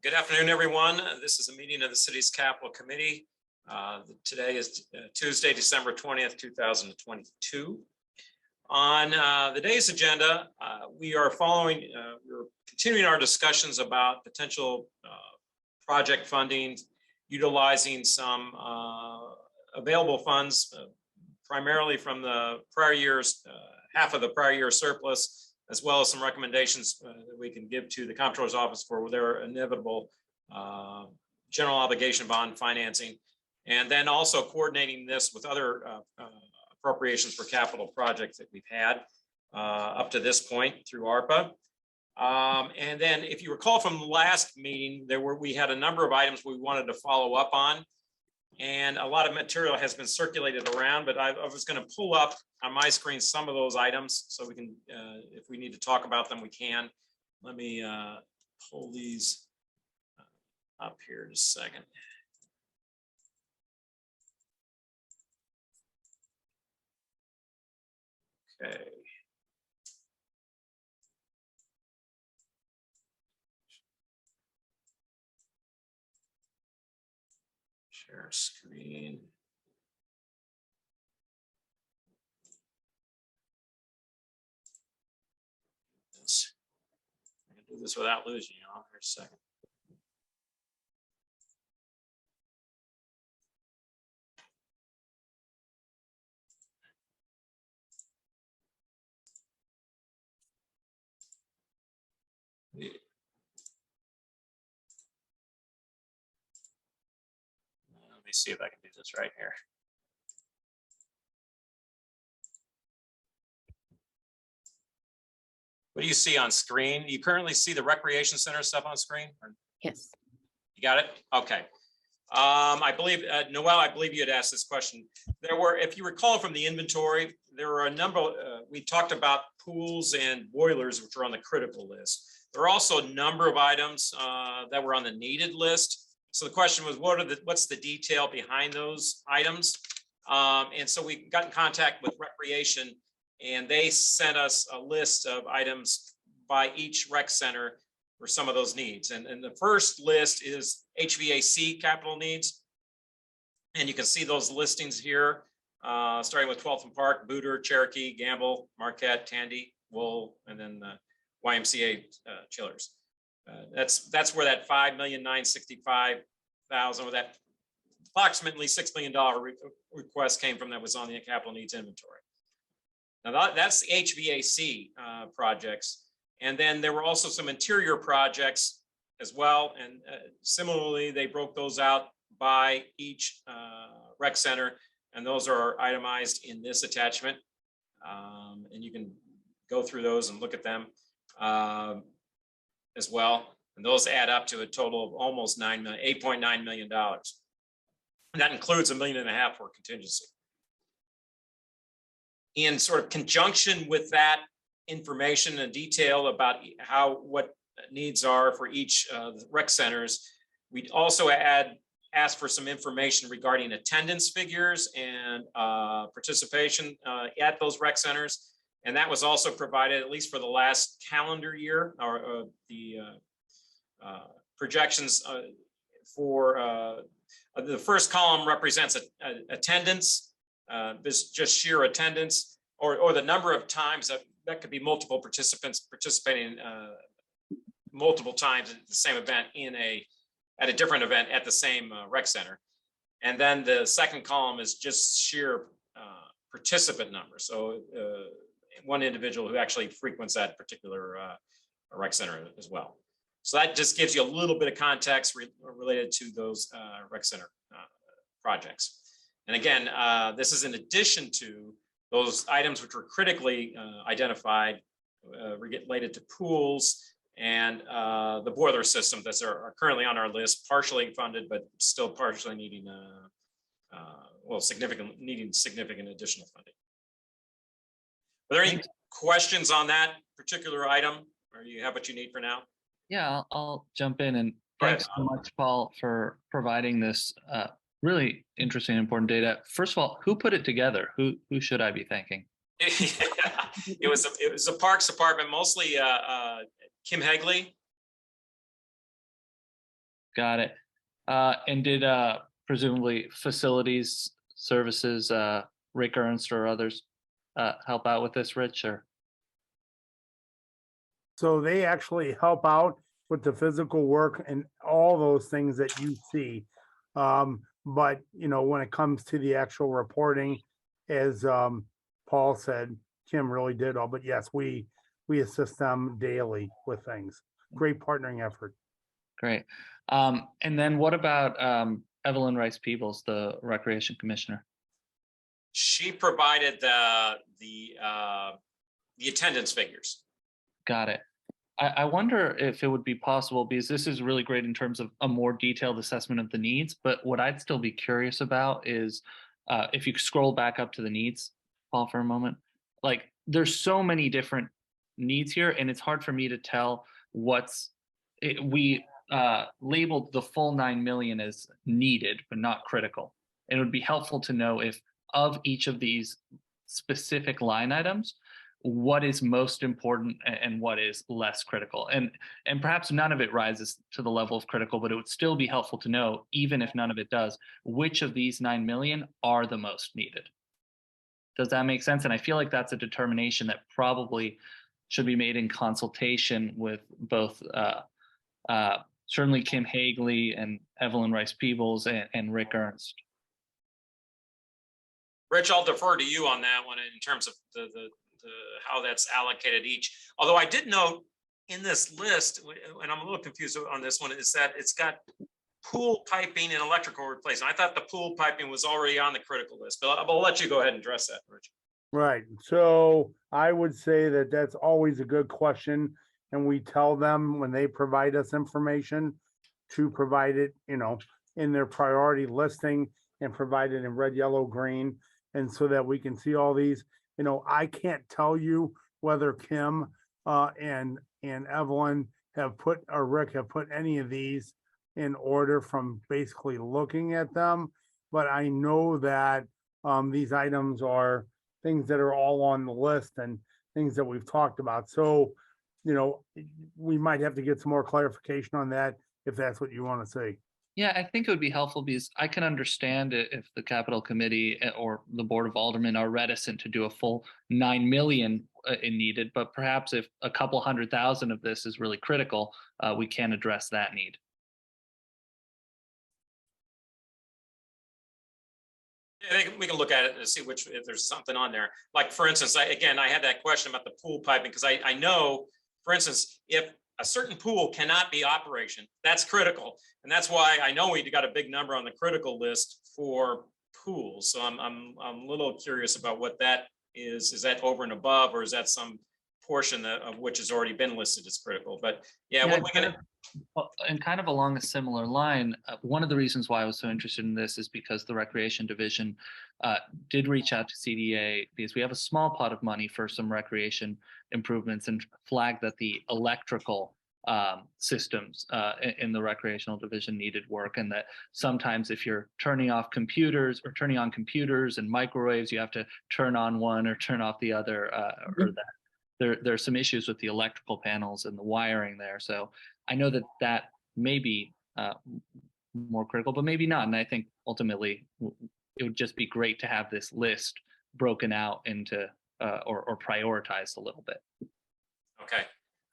Good afternoon, everyone. This is a meeting of the city's capital committee. Today is Tuesday, December 20th, 2022. On the day's agenda, we're continuing our discussions about potential project funding, utilizing some available funds, primarily from the prior year's, half of the prior year surplus, as well as some recommendations that we can give to the comptroller's office for their inevitable general obligation bond financing, and then also coordinating this with other appropriations for capital projects that we've had up to this point through ARPA. And then, if you recall from the last meeting, we had a number of items we wanted to follow up on, and a lot of material has been circulated around, but I was going to pull up on my screen some of those items so we can, if we need to talk about them, we can. Let me pull these up here just a second. Okay. Share screen. I can do this without losing you all for a second. Let me see if I can do this right here. What do you see on screen? You currently see the recreation center stuff on screen? Yes. You got it? Okay. I believe, Noel, I believe you had asked this question. There were, if you recall from the inventory, there were a number, we talked about pools and boilers, which are on the critical list. There are also a number of items that were on the needed list. So the question was, what's the detail behind those items? And so we got in contact with Recreation, and they sent us a list of items by each rec center for some of those needs. And the first list is HVAC capital needs. And you can see those listings here, starting with 12th and Park, Booter, Cherokee, Gamble, Marquette, Tandy, Wool, and then the YMCA chillers. That's where that $5,965,000, or that approximately $6 million request came from, that was on the capital needs inventory. Now that's the HVAC projects. And then there were also some interior projects as well. And similarly, they broke those out by each rec center. And those are itemized in this attachment. And you can go through those and look at them as well. And those add up to a total of almost $8.9 million. And that includes $1.5 million for contingency. In sort of conjunction with that information and detail about what needs are for each rec centers, we'd also ask for some information regarding attendance figures and participation at those rec centers. And that was also provided, at least for the last calendar year, or the projections for the first column represents attendance. This just sheer attendance, or the number of times that could be multiple participants participating multiple times at the same event at a different event at the same rec center. And then the second column is just sheer participant number. So one individual who actually frequents that particular rec center as well. So that just gives you a little bit of context related to those rec center projects. And again, this is in addition to those items which were critically identified related to pools and the boiler system that are currently on our list, partially funded, but still partially needing, needing significant additional funding. Are there any questions on that particular item, or you have what you need for now? Yeah, I'll jump in, and thanks so much, Paul, for providing this really interesting, important data. First of all, who put it together? Who should I be thanking? It was a Parks Department, mostly Kim Hegley Got it. And did presumably facilities services, Rick Ernst or others help out with this, Rich? Or So they actually help out with the physical work and all those things that you see. But you know, when it comes to the actual reporting, as Paul said, Kim really did all, but yes, we assist them daily with things. Great partnering effort. great. And then what about Evelyn Rice Peebles, the Recreation Commissioner? She provided the attendance figures. Got it. I wonder if it would be possible, because this is really great in terms of a more detailed assessment of the needs, but what I'd still be curious about is if you scroll back up to the needs, Paul, for a moment, like there's so many different needs here, and it's hard for me to tell we labeled the full 9 million as needed, but not critical. And it would be helpful to know if of each of these specific line items, what is most important and what is less critical, and perhaps none of it rises to the level of critical, but it would still be helpful to know, even if none of it does, which of these 9 million are the most needed. Does that make sense? And I feel like that's a determination that probably should be made in consultation with both certainly Kim Hagley and Evelyn Rice Peebles and Rick Ernst. Rich, I'll defer to you on that one in terms of the how that's allocated each. Although I did note in this list, and I'm a little confused on this one, is that it's got pool piping and electrical replacement. I thought the pool piping was already on the critical list, but I'll let you go ahead and address that, Rich. Right. So I would say that that's always a good question. And we tell them when they provide us information to provide it, you know, in their priority listing and provide it in red, yellow, green. And so that we can see all these. You know, I can't tell you whether Kim and Evelyn have put, or Rick have put any of these in order from basically looking at them. But I know that these items are things that are all on the list and things that we've talked about. So, you know, we might have to get some more clarification on that if that's what you want to say. Yeah, I think it would be helpful, because I can understand it if the Capital Committee or the Board of Aldermen are reticent to do a full 9 million in needed, but perhaps if a couple 100,000 of this is really critical, we can address that need. I think we can look at it and see if there's something on there. Like, for instance, I had that question about the pool piping, because I know, for instance, if a certain pool cannot be operation, that's critical. And that's why I know we got a big number on the critical list for pools. So I'm a little curious about what that is. Is that over and above, or is that some portion of which has already been listed as critical? But yeah, what we gonna. And kind of along a similar line, one of the reasons why I was so interested in this is because the Recreation Division did reach out to CDA, because we have a small pot of money for some recreation improvements, and flagged that the electrical systems in the Recreational Division needed work, and that sometimes if you're turning off computers or turning on computers and microwaves, you have to turn on one or turn off the other, or that there are some issues with the electrical panels and the wiring there. So I know that may be more critical, but maybe not. And I think ultimately it would just be great to have this list broken out into or prioritized a little bit. Okay,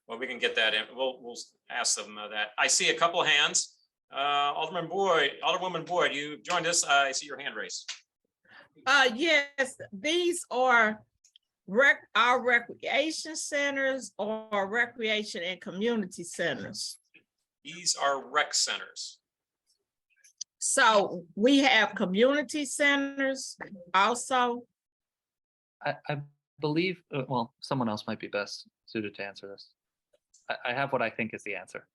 well, we can get that in. We'll ask them that. I see a couple of hands. Alderwoman Boyd, you joined us. I see your hand raised. Yes, these are our recreation centers or recreation and community centers. These are rec centers. So we have community centers also. I believe, well, someone else might be best suited to answer this. I have what I think is the answer.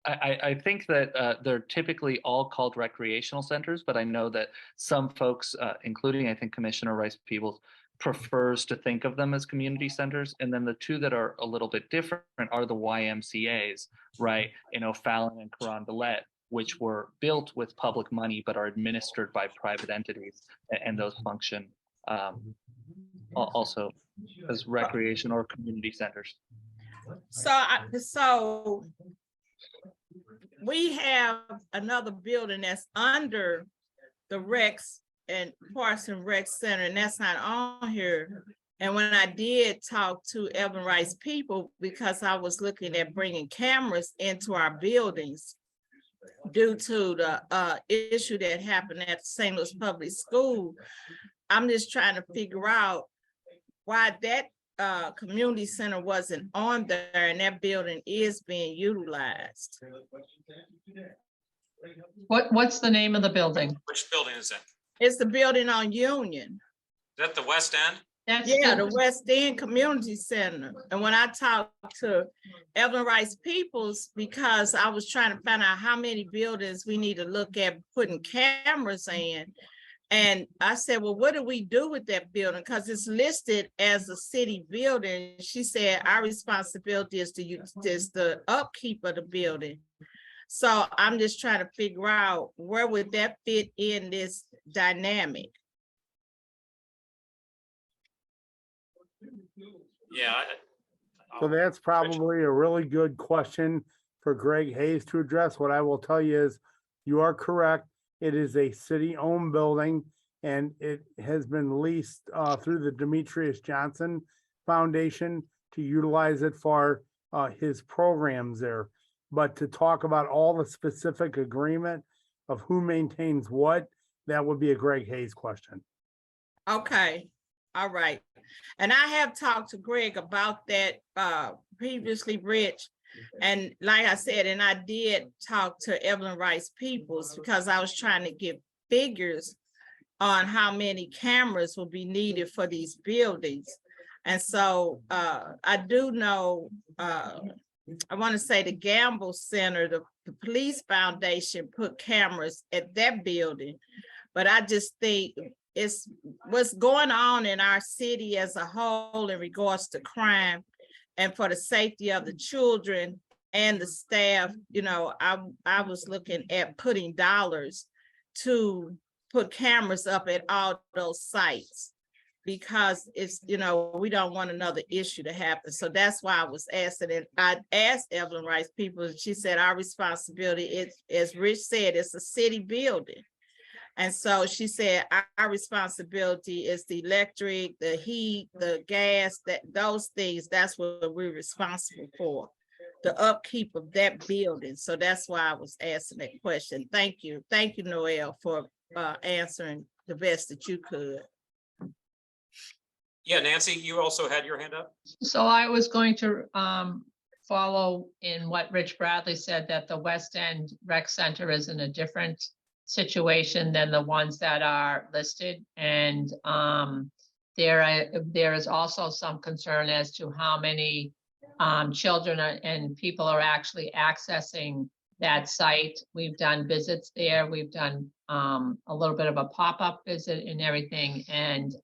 I think that they're typically all called recreational centers, but I know that some folks, including I think Commissioner Rice Peebles, prefers to think of them as community centers. And then the two that are a little bit different are the YMCAs, right? You know, Fallon and Carondelet, which were built with public money, but are administered by private entities. And those function also as recreation or community centers. So we have another building that's under the Rex and Parks and Rec Center, and that's not on here. And when I did talk to Evan Rice people, because I was looking at bringing cameras into our buildings due to the issue that happened at St. Louis Public School, I'm just trying to figure out why that community center wasn't on there and that building is being utilized. What's the name of the building? Which building is that? It's the building on Union. Is that the West End? That's Yeah, the West End Community Center. And when I talked to Evan Rice Peoples, because I was trying to find out how many buildings we need to look at putting cameras in. And I said, well, what do we do with that building? Because it's listed as a city building. She said, our responsibility is to use the upkeep of the building. So I'm just trying to figure out where would that fit in this dynamic? Yeah. So that's probably a really good question for Greg Hayes to address. What I will tell you is, you are correct. It is a city-owned building, and it has been leased through the Demetrius Johnson Foundation to utilize it for his programs there. But to talk about all the specific agreement of who maintains what, that would be a Greg Hayes question. Okay, all right. And I have talked to Greg about that previously, Rich. And like I said, and I did talk to Evelyn Rice Peoples because I was trying to get figures on how many cameras will be needed for these buildings. And so I do know, I want to say the Gamble Center, the Police Foundation put cameras at that building. But I just think it's what's going on in our city as a whole in regards to crime and for the safety of the children and the staff. You know, I was looking at putting dollars to put cameras up at all those sites, because it's, you know, we don't want another issue to happen. So that's why I was asking, and I asked Evelyn Rice Peoples, and she said our responsibility is, as Rich said, it's a city building. And so she said our responsibility is the electric, the heat, the gas, those things, that's what we're responsible for, the upkeep of that building. So that's why I was asking that question. Thank you. Thank you, Noel, for answering the best that you could. Yeah, Nancy, you also had your hand up? So I was going to follow in what Rich Bradley said, that the West End Rec Center is in a different situation than the ones that are listed. And there is also some concern as to how many children and people are actually accessing that site. We've done visits there. We've done a little bit of a pop-up visit and everything. And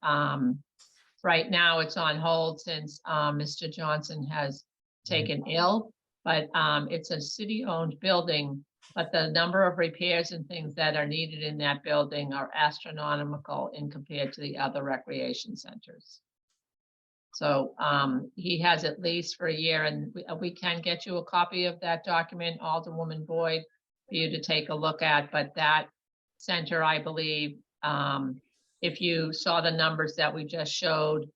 right now it's on hold since Mr. Johnson has taken ill, but it's a city-owned building, but the number of repairs and things that are needed in that building are astronomical in compared to the other recreation centers. So he has at least for a year, and we can get you a copy of that document, Alderwoman Boyd, for you to take a look at. But that center, I believe, if you saw the numbers that we just showed,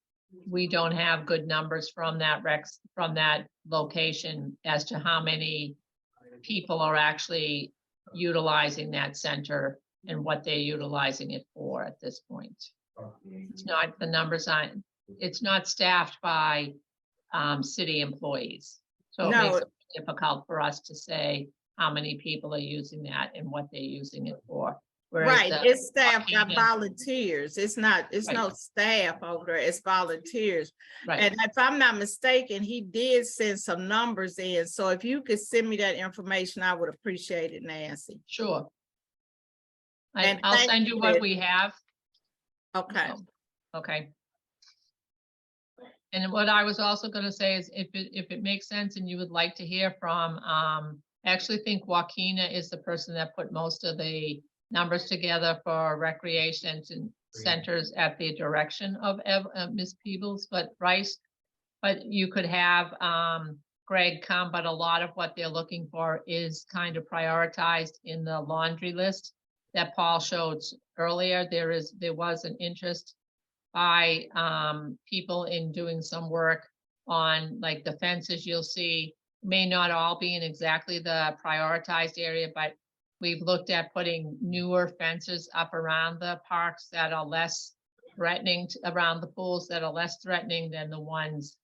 we don't have good numbers from that location as to how many people are actually utilizing that center and what they're utilizing it for at this point. It's not, the numbers aren't, it's not staffed by city employees. So it makes it difficult for us to say how many people are using that and what they're using it for. Whereas Right, it's staffed by volunteers. It's not, it's no staff over there, it's volunteers. Right. And if I'm not mistaken, he did send some numbers in. So if you could send me that information, I would appreciate it, Nancy. Sure. And I'll thank send you you, what Liz. we have. Okay. Okay. And what I was also going to say is if it makes sense and you would like to hear from, I actually think Joaquina is the person that put most of the numbers together for recreation and centers at the direction of Ms. Peebles, but Rice. But you could have Greg come, but a lot of what they're looking for is kind of prioritized in the laundry list that Paul showed earlier. There was an interest by people in doing some work on like the fences you'll see. May not all be in exactly the prioritized area, but we've looked at putting newer fences up around the parks that are less threatening, around the pools that are less threatening than the ones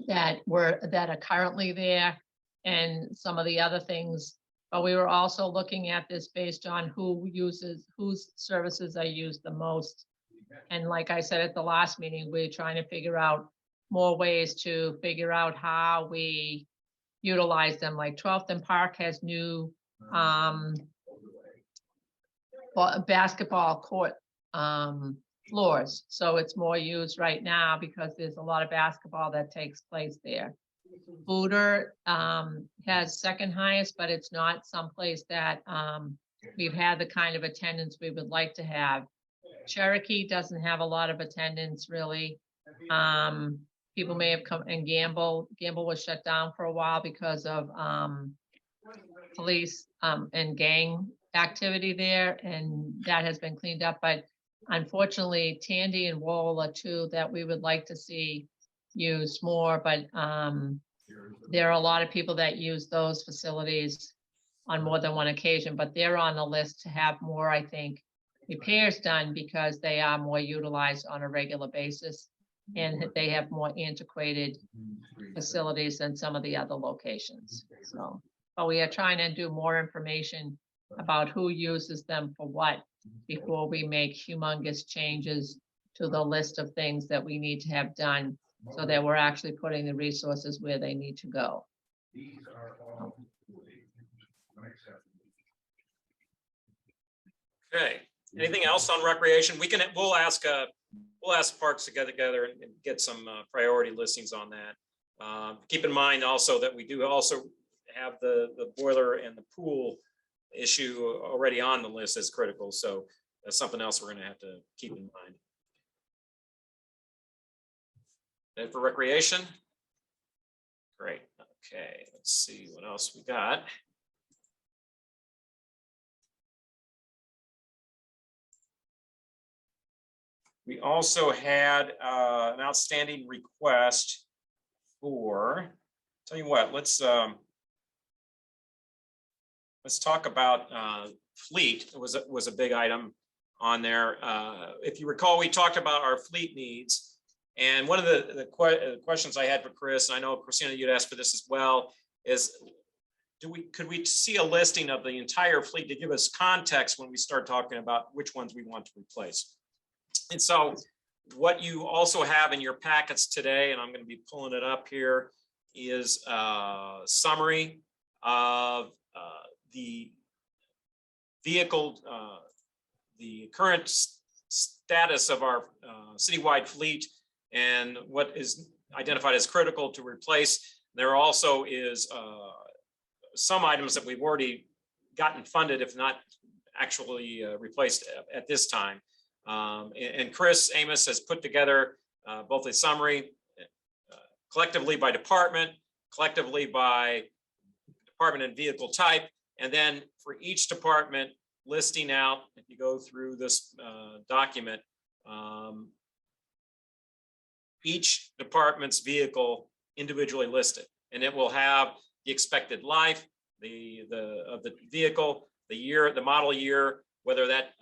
that are currently there, and some of the other things. But we were also looking at this based on whose services are used the most. And like I said at the last meeting, we're trying to figure out more ways to figure out how we utilize them. Like 12th and Park has new basketball court floors. So it's more used right now because there's a lot of basketball that takes place there. Booter has second highest, but it's not someplace that we've had the kind of attendance we would like to have. Cherokee doesn't have a lot of attendance really. People may have come, and Gamble was shut down for a while because of police and gang activity there, and that has been cleaned up. But unfortunately, Tandy and Wall are two that we would like to see used more, but there are a lot of people that use those facilities on more than one occasion, but they're on the list to have more, I think, repairs done because they are more utilized on a regular basis and they have more antiquated facilities than some of the other locations. So, but we are trying to do more information about who uses them for what before we make humongous changes to the list of things that we need to have done so that we're actually putting the resources where they need to go. Okay, anything else on recreation? We'll ask Parks to get together and get some priority listings on that. Keep in mind also that we do also have the boiler and the pool issue already on the list as critical. So that's something else we're going to have to keep in mind. And for recreation. Great. Okay, let's see what else we got. We also had an outstanding request for, tell you what, let's talk about fleet. It was a big item on there. If you recall, we talked about our fleet needs. And one of the questions I had for Chris, and I know Christina, you'd asked for this as well, is could we see a listing of the entire fleet to give us context when we start talking about which ones we want to replace? And so what you also have in your packets today, and I'm going to be pulling it up here, is a summary of the vehicle, the current status of our citywide fleet and what is identified as critical to replace. There also is some items that we've already gotten funded, if not actually replaced at this time. And Chris Amos has put together both a summary collectively by department, collectively by department and vehicle type, and then for each department listing out, if you go through this document, each department's vehicle individually listed, and it will have the expected life, of the vehicle, the year, the model year, whether that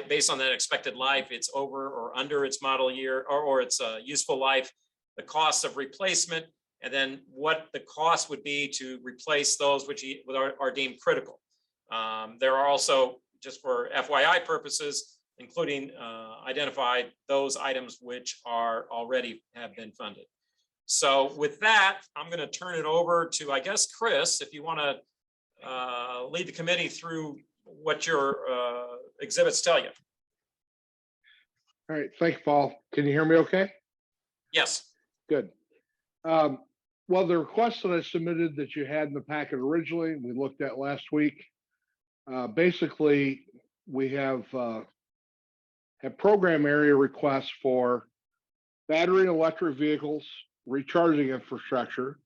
based on that expected life, it's over or under its model year or its useful life, the cost of replacement, and then what the cost would be to replace those which are deemed critical. There are also, just for FYI purposes, including identified those items which are already have been funded. So with that, I'm going to turn it over to, I guess, Chris, if you want to lead the committee through what your exhibits tell you. All right, thank you, Paul. Can you hear me okay? Yes. Good. Well, the request that I submitted that you had in the packet originally, we looked at last week, basically we have program area requests for battery and electric vehicles, recharging infrastructure,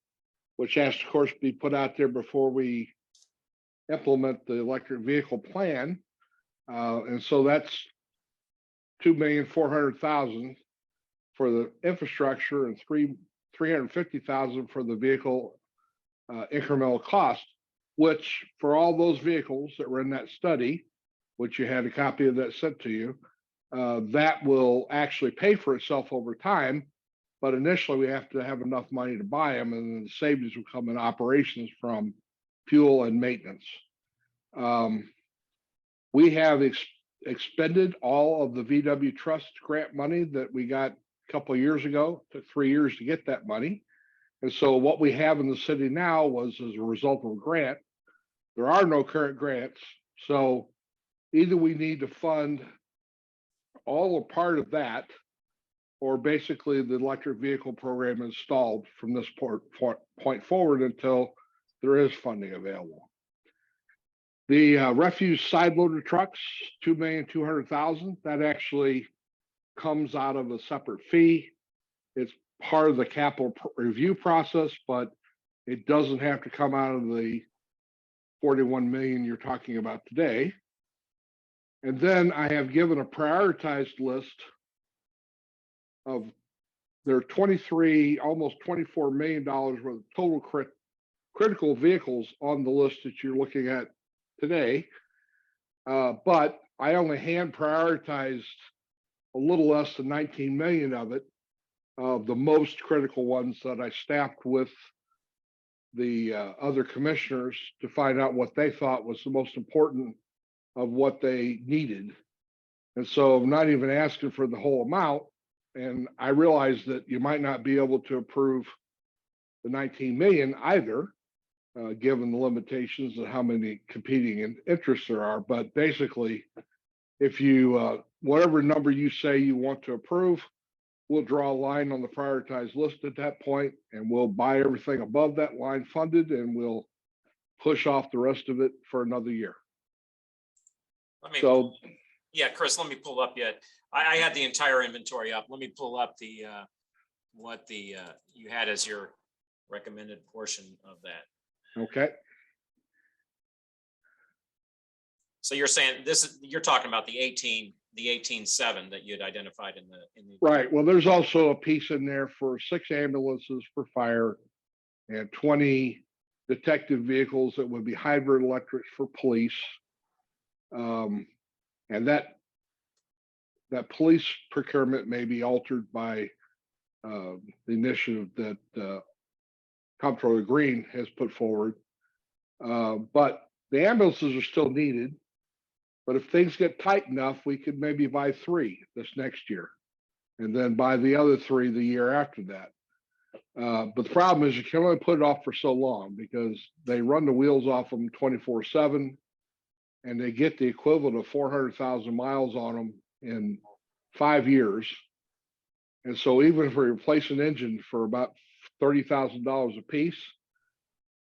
which has to, of course, be put out there before we implement the electric vehicle plan. And so that's 2,400,000 for the infrastructure and 350,000 for the vehicle incremental cost, which for all those vehicles that were in that study, which you had a copy of that sent to you, that will actually pay for itself over time. But initially, we have to have enough money to buy them, and then the savings will come in operations from fuel and maintenance. We have expended all of the VW Trust grant money that we got a couple of years ago. It took 3 years to get that money. And so what we have in the city now was as a result of a grant. There are no current grants. So either we need to fund all or part of that, or basically the electric vehicle program is stalled from this point forward until there is funding available. The refuse side loader trucks, 2,200,000, that actually comes out of a separate fee. It's part of the capital review process, but it doesn't have to come out of the 41 million you're talking about today. And then I have given a prioritized list of there are 23, almost $24 million worth of total critical vehicles on the list that you're looking at today. But I only hand prioritized a little less than 19 million of it, the most critical ones that I staffed with the other commissioners to find out what they thought was the most important of what they needed. And so I'm not even asking for the whole amount. And I realize that you might not be able to approve the 19 million either, given the limitations of how many competing interests there are. But basically, if you, whatever number you say you want to approve, we'll draw a line on the prioritized list at that point, and we'll buy everything above that line funded, and we'll push off the rest of it for another year. So, yeah, Chris, let me pull up yet. I had the entire inventory up. Let me pull up the what the you had as your recommended portion of that. okay. So you're saying this is, you're talking about the 18.7 that you had identified in the Right. Well, there's also a piece in there for 6 ambulances for fire and 20 detective vehicles that would be hybrid electrics for police. And that police procurement may be altered by the initiative that Comptroller Green has put forward. But the ambulances are still needed. But if things get tight enough, we could maybe buy 3 this next year, and then buy the other 3 the year after that. But the problem is you can only put it off for so long because they run the wheels off them 24/7, and they get the equivalent of 400,000 miles on them in 5 years. And so even if we replace an engine for about $30,000 a piece,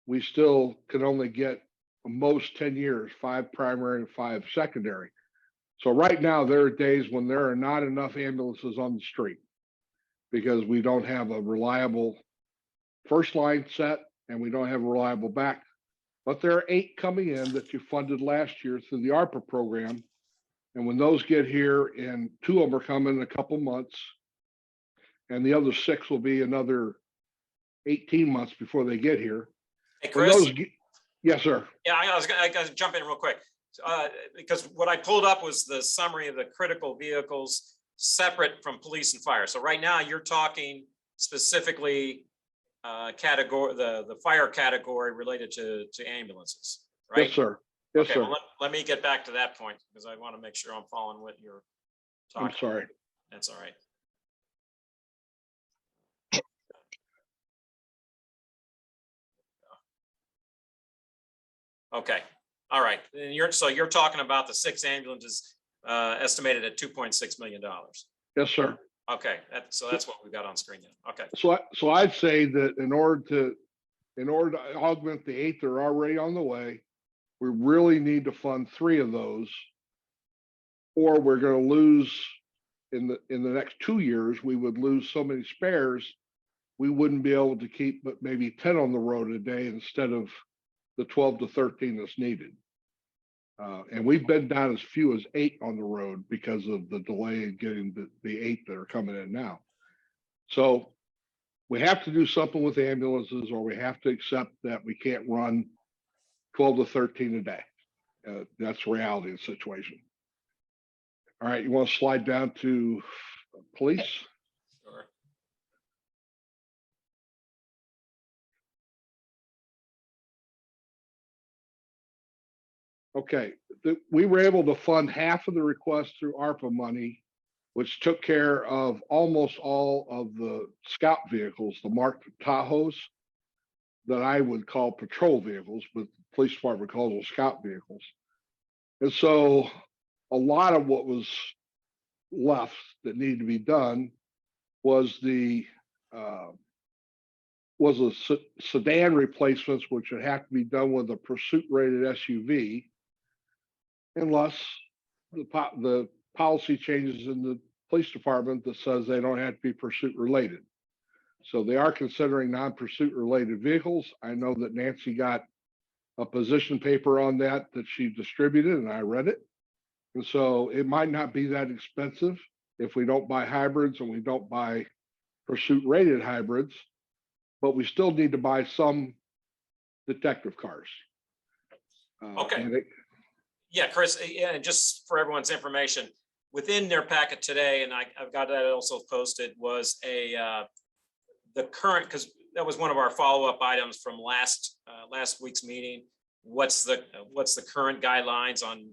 we still can only get most 10 years, 5 primary and 5 secondary. So right now there are days when there are not enough ambulances on the street because we don't have a reliable first line set and we don't have a reliable back. But there are 8 coming in that you funded last year through the ARPA program. And when those get here, and 2 of them are coming in a couple months, and the other 6 will be another 18 months before they get here. Hey, When Chris. those yes, sir. Yeah, I gotta jump in real quick. Because what I pulled up was the summary of the critical vehicles separate from police and fire. So right now you're talking specifically category, the fire category related to ambulances, right? Yes, sir. Yes, Okay, sir. well, let me get back to that point because I want to make sure I'm following what you're talking. I'm sorry. That's all right. Okay, all right. And you're talking about the 6 ambulances estimated at $2.6 million. Yes, sir. Okay, so that's what we've got on screen now. Okay, So I'd say that in order to augment the 8 that are already on the way, we really need to fund 3 of those, or we're going to lose in the next 2 years. We would lose so many spares we wouldn't be able to keep but maybe 10 on the road a day instead of the 12 to 13 that's needed. And we've been down as few as 8 on the road because of the delay in getting the 8 that are coming in now. So we have to do something with ambulances, or we have to accept that we can't run 12 to 13 a day. That's the reality of the situation. All right, you want to slide down to police? Sure. Okay, we were able to fund half of the request through ARPA money, which took care of almost all of the scout vehicles, the marked Tahoes that I would call patrol vehicles, but the police department calls them scout vehicles. And so a lot of what was left that needed to be done was the sedan replacements, which would have to be done with a pursuit rated SUV, unless the policy changes in the police department that says they don't have to be pursuit related. So they are considering non-pursuit related vehicles. I know that Nancy got a position paper on that she distributed, and I read it. And so it might not be that expensive if we don't buy hybrids and we don't buy pursuit rated hybrids, but we still need to buy some detective cars. Okay. And Yeah, Chris, yeah, and just for everyone's information, within their packet today, and I've got that also posted, was the current, because that was one of our follow-up items from last week's meeting. What's the current guidelines on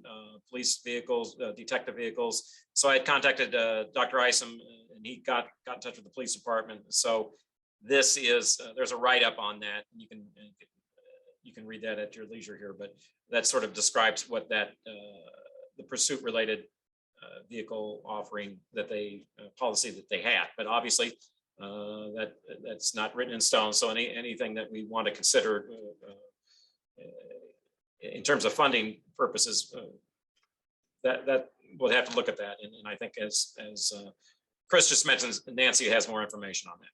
police vehicles, detective vehicles? So I had contacted Dr. Isom, and he got in touch with the police department. So this is there's a write-up on that. You can read that at your leisure here, but that sort of describes what that the pursuit related vehicle offering that they policy that they had. But obviously that's not written in stone. So anything that we want to consider in terms of funding purposes, that we'll have to look at that. And I think as Chris just mentioned, Nancy has more information on that.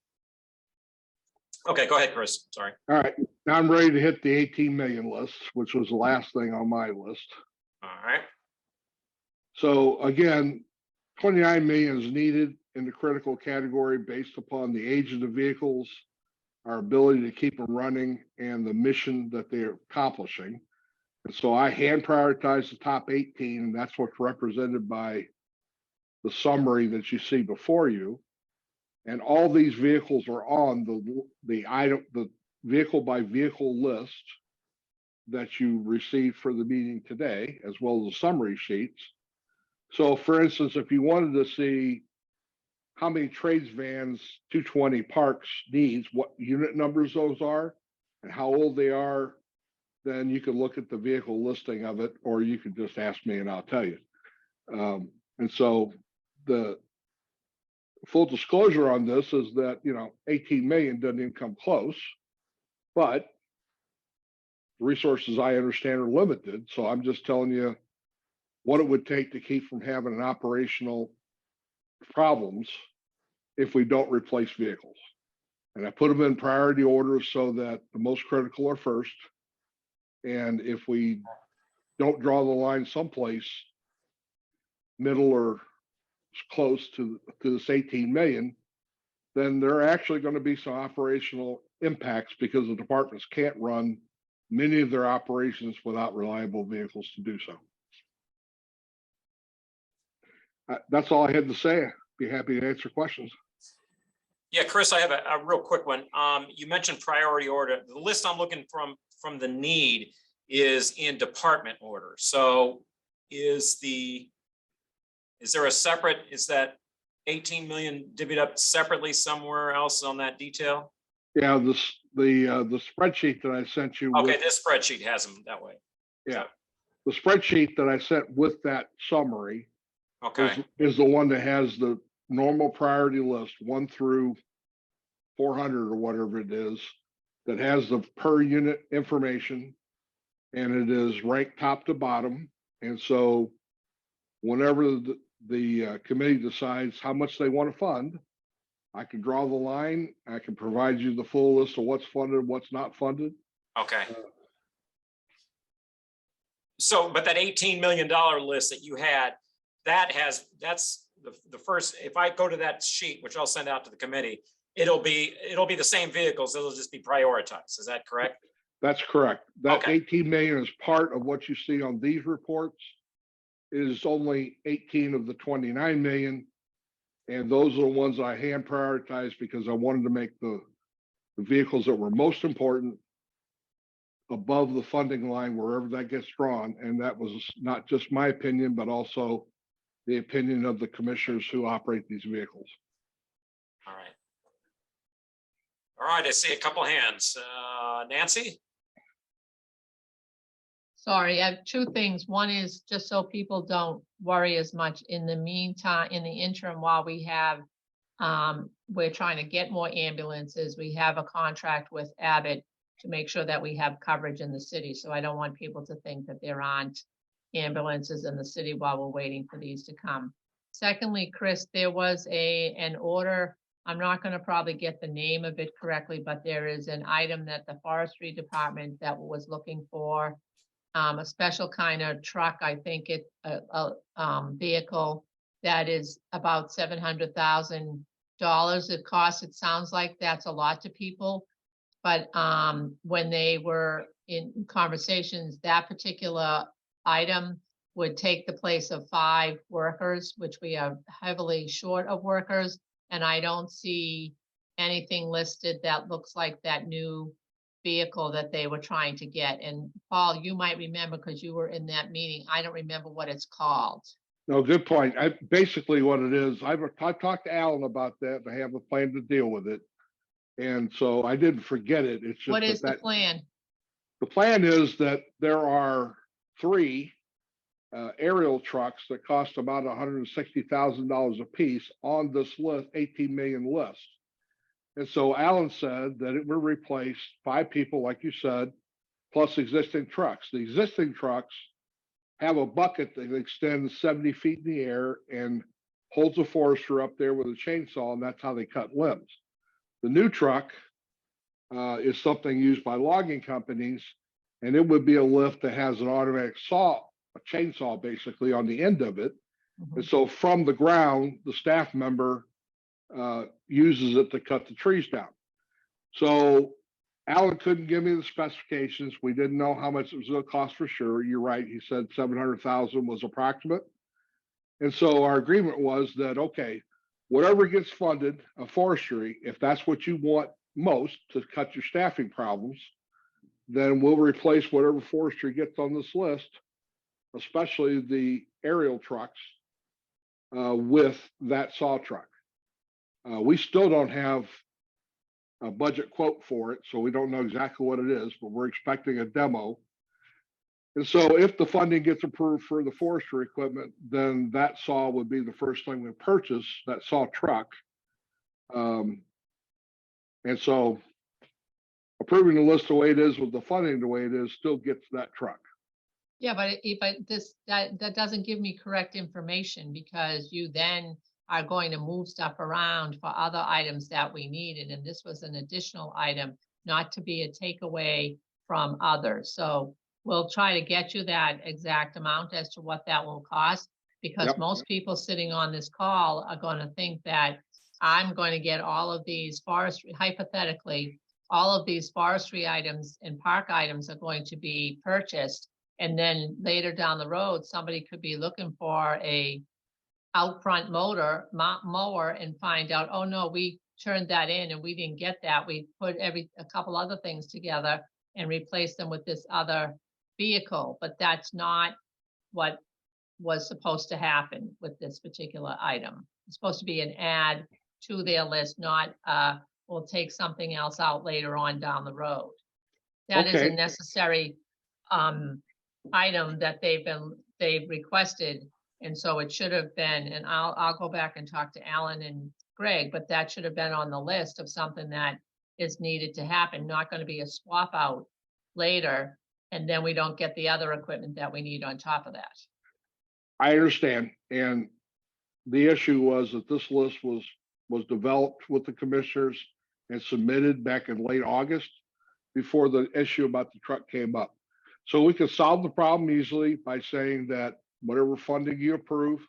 Okay, go ahead, Chris. Sorry. all right, now I'm ready to hit the 18 million list, which was the last thing on my list. All right. So again, 29 million is needed in the critical category based upon the age of the vehicles, our ability to keep them running, and the mission that they're accomplishing. And so I hand prioritize the top 18, and that's what's represented by the summary that you see before you. And all these vehicles are on the vehicle by vehicle list that you received for the meeting today, as well as the summary sheets. So for instance, if you wanted to see how many trades vans 220 Parks needs, what unit numbers those are, and how old they are, then you could look at the vehicle listing of it, or you could just ask me and I'll tell you. And so the full disclosure on this is that, 18 million doesn't even come close, but resources I understand are limited. So I'm just telling you what it would take to keep from having an operational problems if we don't replace vehicles. And I put them in priority order so that the most critical are first. And if we don't draw the line someplace middle or close to this 18 million, then there are actually going to be some operational impacts because the departments can't run many of their operations without reliable vehicles to do so. That's all I had to say. Be happy to answer questions. Yeah, Chris, I have a real quick one. You mentioned priority order. The list I'm looking from the need is in department order. So is there a separate, is that 18 million divvied up separately somewhere else on that detail? Yeah, the spreadsheet that I sent you. Okay, this spreadsheet has them that way. Yeah, the spreadsheet that I sent with that summary Okay, is the one that has the normal priority list 1 through 400 or whatever it is, that has the per unit information, and it is ranked top to bottom. And so whenever the committee decides how much they want to fund, I can draw the line. I can provide you the full list of what's funded, what's not funded. Okay. So, but that $18 million list that you had, that's the first, if I go to that sheet, which I'll send out to the committee, it'll be the same vehicles. It'll just be prioritized. Is that correct? That's correct. That Okay. 18 million is part of what you see on these reports. It is only 18 of the 29 million. And those are the ones I hand prioritized because I wanted to make the vehicles that were most important above the funding line wherever that gets drawn. And that was not just my opinion, but also the opinion of the commissioners who operate these vehicles. All right. All right, I see a couple hands. Nancy? Sorry, I have two things. One is just so people don't worry as much in the meantime, in the interim, while we have, we're trying to get more ambulances. We have a contract with Abbott to make sure that we have coverage in the city. So I don't want people to think that there aren't ambulances in the city while we're waiting for these to come. Secondly, Chris, there was an order. I'm not going to probably get the name of it correctly, but there is an item that the forestry department that was looking for, a special kind of truck. I think it's a vehicle that is about $700,000 it costs. It sounds like that's a lot to people. But when they were in conversations, that particular item would take the place of 5 workers, which we are heavily short of workers. And I don't see anything listed that looks like that new vehicle that they were trying to get. And Paul, you might remember because you were in that meeting. I don't remember what it's called. No, good point. Basically what it is, I've talked to Alan about that. I have a plan to deal with it. And so I didn't forget it. It's just What is the plan? The plan is that there are 3 aerial trucks that cost about $160,000 a piece on this list, 18 million list. And so Alan said that it would replace 5 people, like you said, plus existing trucks. The existing trucks have a bucket that extends 70 feet in the air and holds a forester up there with a chainsaw, and that's how they cut limbs. The new truck is something used by logging companies, and it would be a lift that has an automatic saw, a chainsaw basically on the end of it. And so from the ground, the staff member uses it to cut the trees down. So Alan couldn't give me the specifications. We didn't know how much it was going to cost for sure. You're right. He said 700,000 was approximate. And so our agreement was that, okay, whatever gets funded of forestry, if that's what you want most to cut your staffing problems, then we'll replace whatever forestry gets on this list, especially the aerial trucks, with that saw truck. We still don't have a budget quote for it, so we don't know exactly what it is, but we're expecting a demo. And so if the funding gets approved for the forestry equipment, then that saw would be the first thing we purchase, that saw truck. And so approving the list the way it is with the funding the way it is still gets that truck. Yeah, but that doesn't give me correct information, because you then are going to move stuff around for other items that we needed. And this was an additional item, not to be a takeaway from others. So we'll try to get you that exact amount as to what that will cost, because Yep. most people sitting on this call are going to think that I'm going to get all of these forestry, hypothetically, all of these forestry items and park items are going to be purchased. And then later down the road, somebody could be looking for a out front mower and find out, oh no, we turned that in and we didn't get that. We put a couple other things together and replaced them with this other vehicle. But that's not what was supposed to happen with this particular item. It's supposed to be an add to their list, not we'll take something else out later on down the road. That is a Okay. necessary item that they've requested. And so it should have been, and I'll go back and talk to Alan and Greg, but that should have been on the list of something that is needed to happen, not going to be a swap out later. And then we don't get the other equipment that we need on top of that. I understand. And the issue was that this list was was developed with the commissioners and submitted back in late August before the issue about the truck came up. So we could solve the problem easily by saying that whatever funding you approve,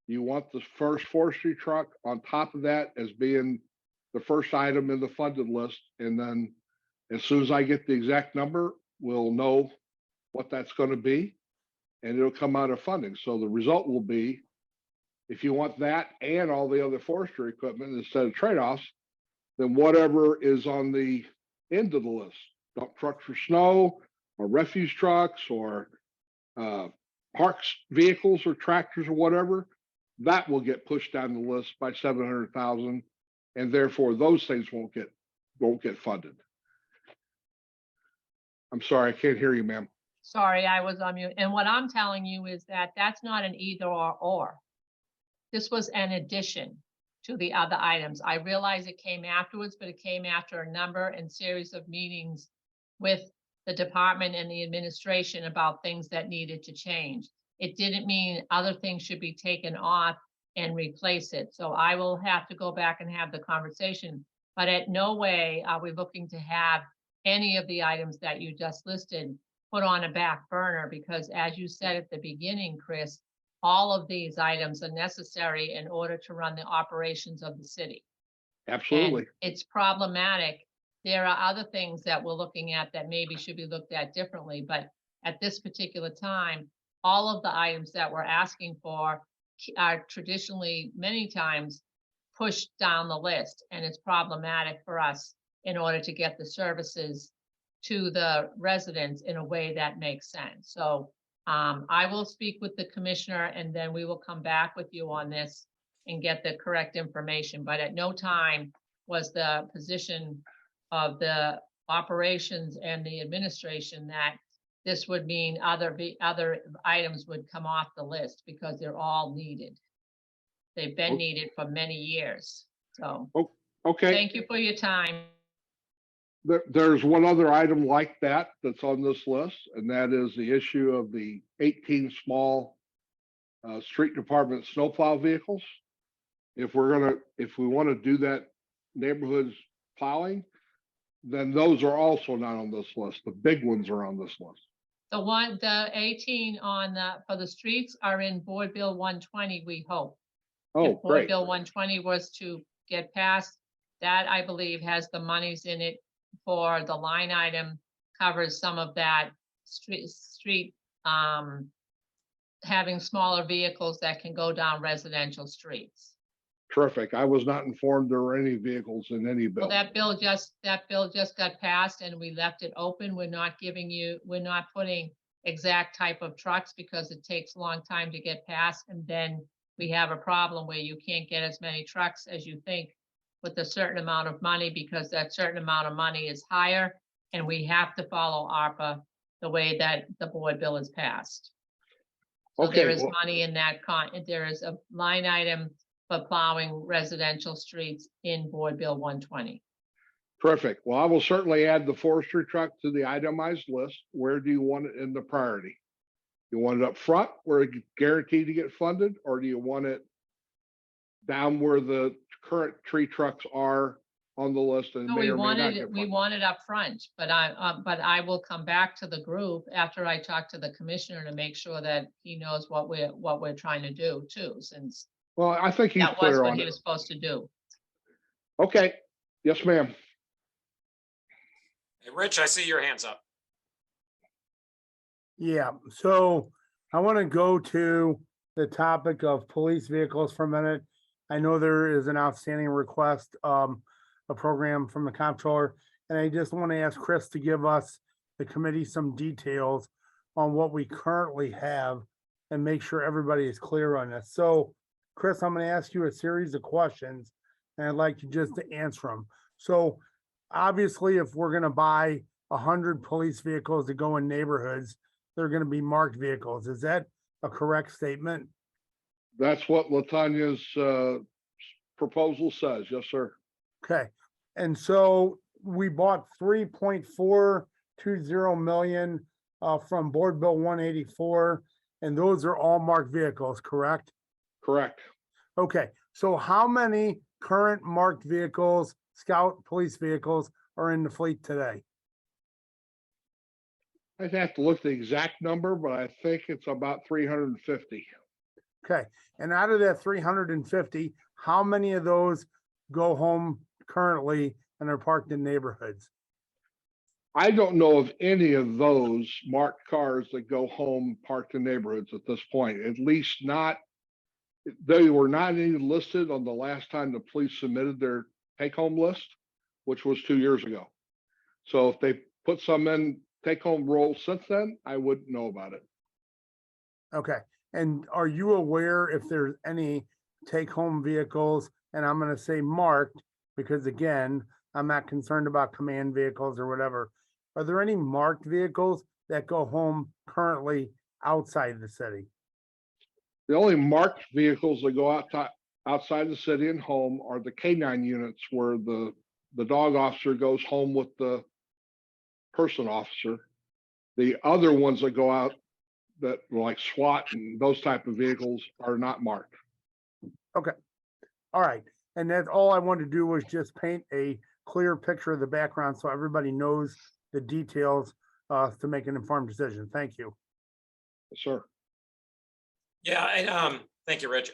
you want the first forestry truck on top of that as being the first item in the funded list. And then as soon as I get the exact number, we'll know what that's going to be and it'll come out of funding. So the result will be, if you want that and all the other forestry equipment instead of trade-offs, then whatever is on the end of the list, dump trucks for snow or refuse trucks or parks vehicles or tractors or whatever, that will get pushed down the list by 700,000, and therefore those things won't get funded. I'm sorry, I can't hear you, ma'am. Sorry, I was on mute. And what I'm telling you is that that's not an either or. This was an addition to the other items. I realize it came afterwards, but it came after a number and series of meetings with the department and the administration about things that needed to change. It didn't mean other things should be taken off and replace it. So I will have to go back and have the conversation, but at no way are we looking to have any of the items that you just listed put on a back burner, because as you said at the beginning, Chris, all of these items are necessary in order to run the operations of the city. Absolutely. And it's problematic. There are other things that we're looking at that maybe should be looked at differently, but at this particular time, all of the items that we're asking for are traditionally many times pushed down the list, and it's problematic for us in order to get the services to the residents in a way that makes sense. So I will speak with the commissioner and then we will come back with you on this and get the correct information. But at no time was the position of the operations and the administration that this would mean other items would come off the list, because they're all needed. They've been needed for many years. So Okay. thank you for your time. There's one other item like that that's on this list, and that is the issue of the 18 small street department snowplow vehicles. If we want to do that neighborhood plowing, then those are also not on this list. The big ones are on this list. The 18 for the streets are in Board Bill 120, we hope. Oh, If Board great. Bill 120 was to get passed, that I believe has the monies in it for the line item, covers some of that street having smaller vehicles that can go down residential streets. Terrific. I was not informed there were any vehicles in any bill. Well, that bill just got passed and we left it open. We're not putting exact type of trucks because it takes a long time to get passed. And then we have a problem where you can't get as many trucks as you think with a certain amount of money, because that certain amount of money is higher and we have to follow ARPA the way that the board bill is passed. So Okay, there is well- money in that there is a line item for plowing residential streets in Board Bill 120. Perfect. Well, I will certainly add the forestry truck to the itemized list. Where do you want it in the priority? You want it up front where it's guaranteed to get funded, or do you want it down where the current tree trucks are on the list and No, may we or may not wanted get it, we funded? want it up front, but I will come back to the group after I talk to the commissioner to make sure that he knows what we're trying to do too, since Well, I think he's that was clear what on he it. was supposed to do. Okay. Yes, ma'am. Hey, Rich, I see your hands up. Yeah, so I want to go to the topic of police vehicles for a minute. I know there is an outstanding request, a program from the comptroller, and I just want to ask Chris to give us, the committee, some details on what we currently have and make sure everybody is clear on this. So, Chris, I'm going to ask you a series of questions, and I'd like you just to answer them. So, obviously, if we're going to buy 100 police vehicles to go in neighborhoods, they're going to be marked vehicles. Is that a correct statement? That's what Latanya's proposal says. Yes, sir. Okay, and so we bought 3.420 million from Board Bill 184, and those are all marked vehicles, correct? Correct. Okay, so how many current marked vehicles, scout police vehicles are in the fleet today? I'd have to look at the exact number, but I think it's about 350. Okay, and out of that 350, how many of those go home currently and are parked in neighborhoods? I don't know of any of those marked cars that go home parked in neighborhoods at this point, at least not. They were not even listed on the last time the police submitted their take-home list, which was 2 years ago. So if they put some in take-home roll since then, I wouldn't know about it. Okay, and are you aware if there's any take-home vehicles, and I'm gonna say marked, because again, I'm not concerned about command vehicles or whatever. Are there any marked vehicles that go home currently outside the city? The only marked vehicles that go outside the city and home are the K9 units where the dog officer goes home with the person officer. The other ones that go out that like SWAT and those type of vehicles are not marked. All right, and that's all I wanted to do was just paint a clear picture of the background so everybody knows the details to make an informed decision. Thank you. Yes, sir. Yeah, thank you, Rich.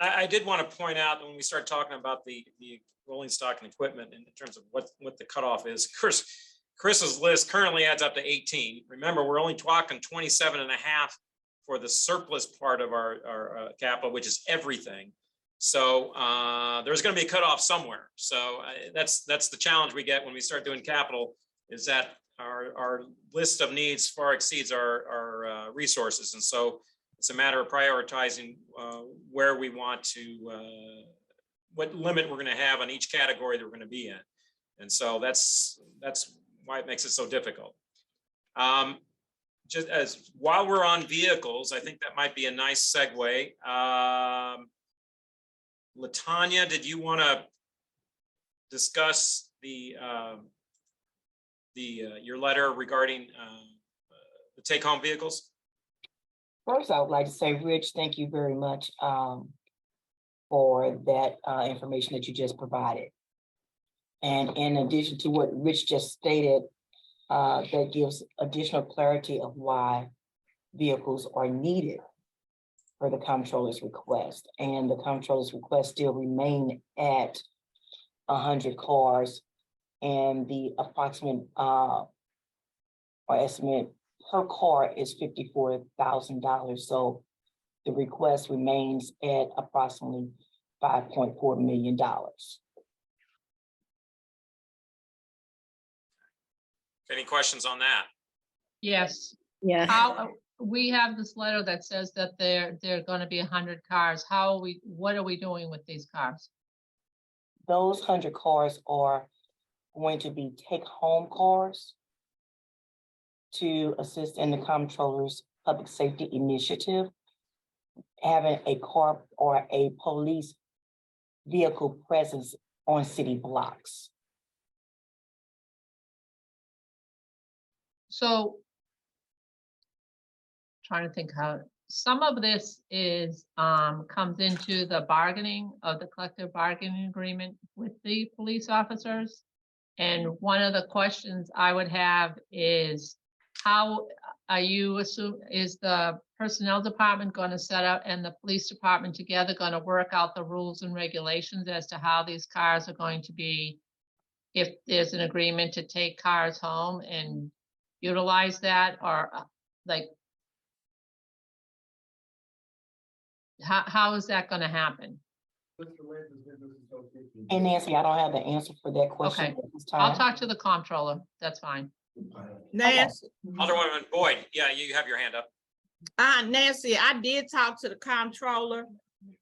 I did want to point out when we start talking about the rolling stock and equipment in terms of what the cutoff is. Chris's list currently adds up to 18. Remember, we're only talking 27 and a half for the surplus part of our capital, which is everything. So there's going to be a cutoff somewhere. So that's the challenge we get when we start doing capital, is that our list of needs far exceeds our resources. And so it's a matter of prioritizing where we want to, what limit we're going to have on each category that we're going to be in. And so that's why it makes it so difficult. Just as while we're on vehicles, I think that might be a nice segue. Latanya, did you want to discuss your letter regarding the take-home vehicles? First, I would like to say, Rich, thank you very much for that information that you just provided. And in addition to what Rich just stated, that gives additional clarity of why vehicles are needed for the comptroller's request. And the comptroller's request still remain at 100 cars, and the approximate or estimate per car is $54,000. So the request remains at approximately $5.4 million. Any questions on that? Yes. Yeah. How, we have this letter that says that there are going to be 100 cars. What are we doing with these cars? Those 100 cars are going to be take-home cars to assist in the comptroller's public safety initiative, having a car or a police vehicle presence on city blocks. So trying to think how some of this is comes into the bargaining of the collective bargaining agreement with the police officers. And one of the questions I would have is, how are you is the personnel department going to set up and the police department together going to work out the rules and regulations as to how these cars are going to be, if there's an agreement to take cars home and utilize that, or like, how is that going to happen? And Nancy, I don't have the answer for that question Okay. at this time. I'll talk to the comptroller. That's fine. Nancy, Alderwoman Boyd, yeah, you have your hand up. Nancy, I did talk to the comptroller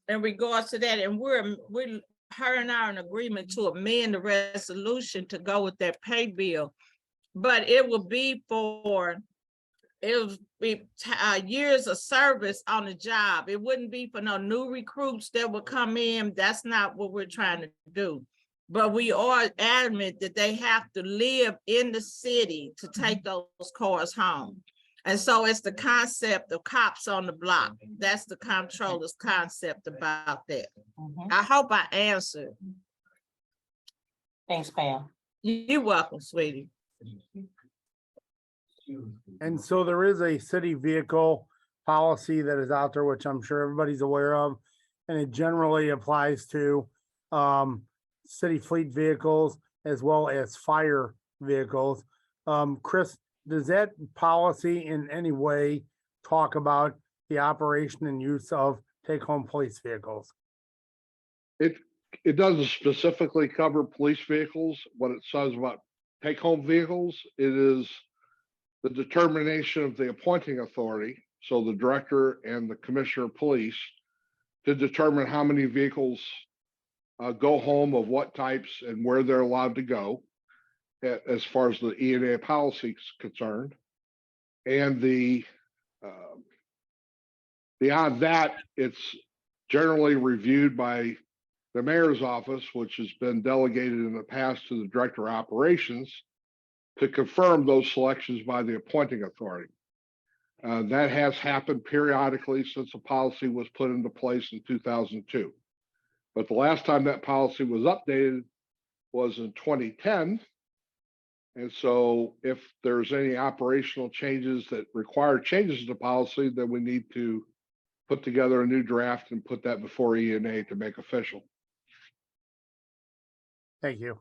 in regards to that, and her and I are in agreement to amend the resolution to go with that pay bill. But it will be years of service on the job. It wouldn't be for no new recruits that will come in. That's not what we're trying to do. But we are adamant that they have to live in the city to take those cars home. And so it's the concept of cops on the block. That's the comptroller's concept about that. Mhm. I hope I answered. Thanks, Pam. You're welcome, sweetie. And so there is a city vehicle policy that is out there, which I'm sure everybody's aware of. And it generally applies to city fleet vehicles as well as fire vehicles. Chris, does that policy in any way talk about the operation and use of take-home police vehicles? It doesn't specifically cover police vehicles. What it says about take-home vehicles, it is the determination of the appointing authority, so the director and the commissioner of police, to determine how many vehicles go home, of what types, and where they're allowed to go, as far as the E&A policy is concerned. And beyond that, it's generally reviewed by the mayor's office, which has been delegated in the past to the director of operations to confirm those selections by the appointing authority. That has happened periodically since the policy was put into place in 2002. But the last time that policy was updated was in 2010. And so if there's any operational changes that require changes to the policy, then we need to put together a new draft and put that before E&A to make official. Thank you.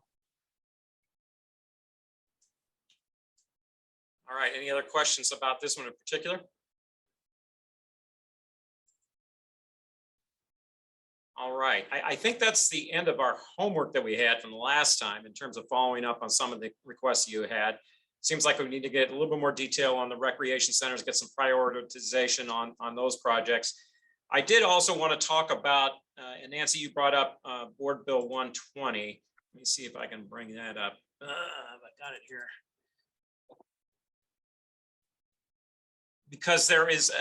All right, any other questions about this one in particular? All right, I think that's the end of our homework that we had from the last time in terms of following up on some of the requests you had. Seems like we need to get a little bit more detail on the recreation centers, get some prioritization on those projects. I did also want to talk about, and Nancy, you brought up Board Bill 120. Let me see if I can bring that up. I got it here. Because there is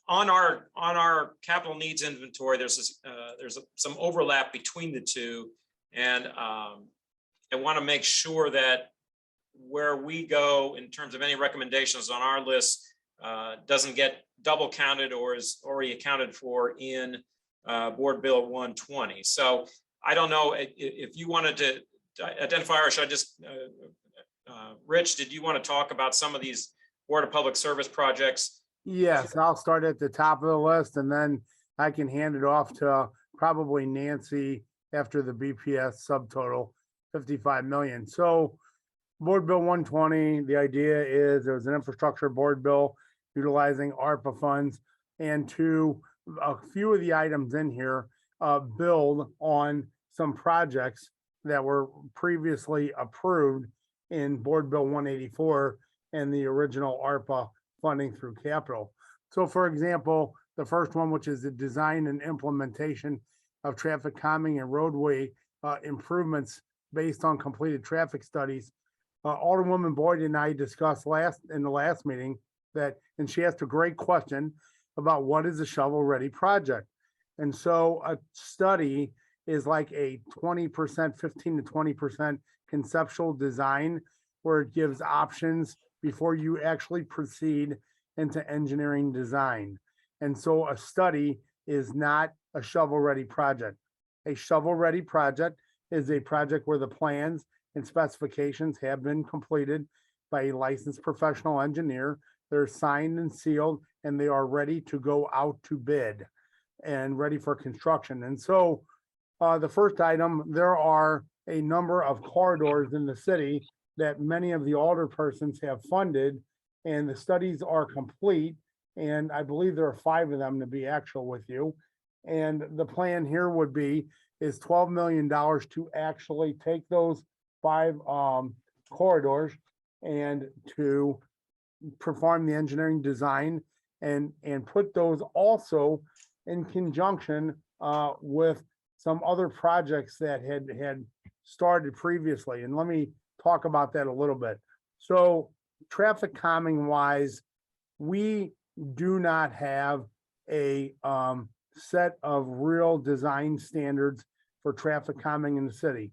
on our capital needs inventory, there's some overlap between the two, and I want to make sure that where we go in terms of any recommendations on our list doesn't get double counted or is already accounted for in Board Bill 120. So I don't know if you wanted to identify, or should I just, Rich, did you want to talk about some of these Board of Public Service projects? Yes, I'll start at the top of the list and then I can hand it off to probably Nancy after the BPS subtotal 55 million. So Board Bill 120, the idea is there was an infrastructure board bill utilizing ARPA funds, and to a few of the items in here build on some projects that were previously approved in Board Bill 184 and the original ARPA funding through capital. So for example, the first one, which is the design and implementation of traffic calming and roadway improvements based on completed traffic studies. Alderwoman Boyd and I discussed in the last meeting that, and she asked a great question about what is a shovel-ready project. And so a study is like a 20%, 15 to 20% conceptual design, where it gives options before you actually proceed into engineering design. And so a study is not a shovel-ready project. A shovel-ready project is a project where the plans and specifications have been completed by a licensed professional engineer. They're signed and sealed, and they are ready to go out to bid and ready for construction. And so the first item, there are a number of corridors in the city that many of the alderpersons have funded, and the studies are complete. And I believe there are 5 of them, to be actual with you. And the plan here would be is $12 million to actually take those 5 corridors and to perform the engineering design and put those also in conjunction with some other projects that had started previously. And let me talk about that a little bit. So traffic calming wise, we do not have a set of real design standards for traffic calming in the city.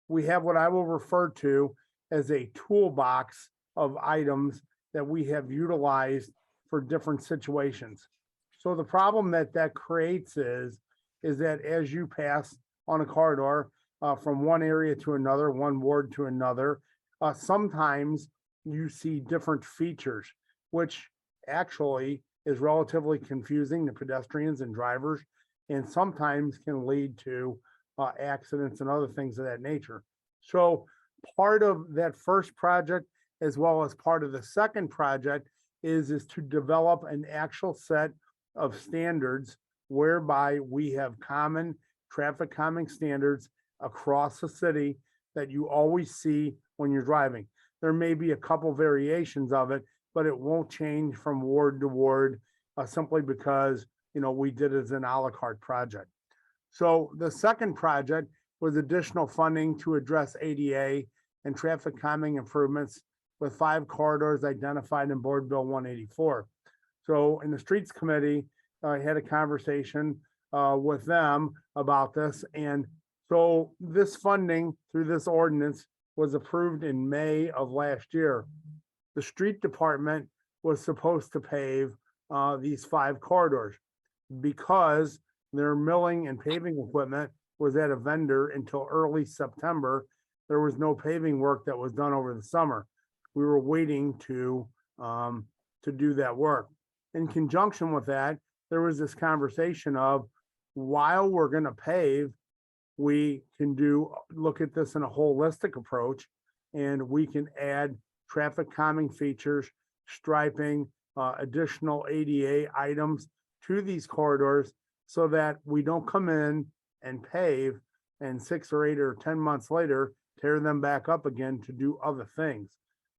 We have what I will refer to as a toolbox of items that we have utilized for different situations. So the problem that that creates is that as you pass on a corridor from one area to another, one ward to another, sometimes you see different features, which actually is relatively confusing to pedestrians and drivers, and sometimes can lead to accidents and other things of that nature. So part of that first project, as well as part of the second project, is to develop an actual set of standards whereby we have common traffic calming standards across the city that you always see when you're driving. There may be a couple variations of it, but it won't change from ward to ward simply because, you know, we did it as an a la carte project. So the second project was additional funding to address ADA and traffic calming improvements with 5 corridors identified in Board Bill 184. So in the Streets Committee, I had a conversation with them about this. And so this funding through this ordinance was approved in May of last year. The street department was supposed to pave these 5 corridors because their milling and paving equipment was at a vendor until early September. There was no paving work that was done over the summer. We were waiting to do that work. In conjunction with that, there was this conversation of, while we're going to pave, we can look at this in a holistic approach, and we can add traffic calming features, striping, additional ADA items to these corridors so that we don't come in and pave and 6 or 8 or 10 months later, tear them back up again to do other things.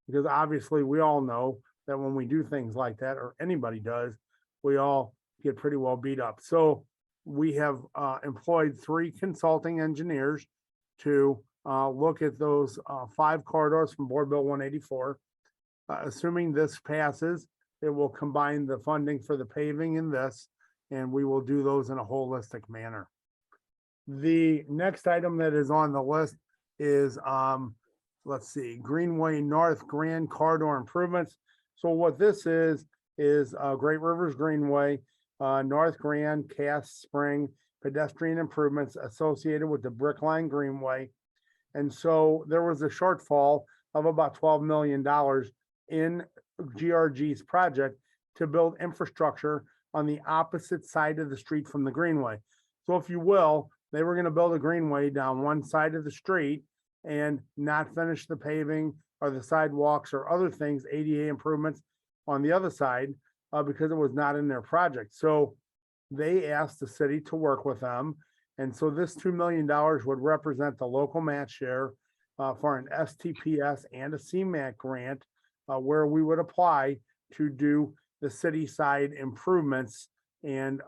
Because obviously we all know that when we do things like that, or anybody does, we all get pretty well beat up. So we have employed 3 consulting engineers to look at those 5 corridors from Board Bill 184. Assuming this passes, it will combine the funding for the paving in this, and we will do those in a holistic manner. The next item that is on the list is, let's see, Greenway North Grand Corridor Improvements. So what this is Great Rivers Greenway, North Grand, Cass Spring, pedestrian improvements associated with the Brickline Greenway. And so there was a shortfall of about $12 million in GRG's project to build infrastructure on the opposite side of the street from the Greenway. So if you will, they were going to build a Greenway down one side of the street and not finish the paving or the sidewalks or other things, ADA improvements on the other side, because it was not in their project. So they asked the city to work with them. And so this $2 million would represent the local match share for an STPS and a CMAQ grant, where we would apply to do the city side improvements and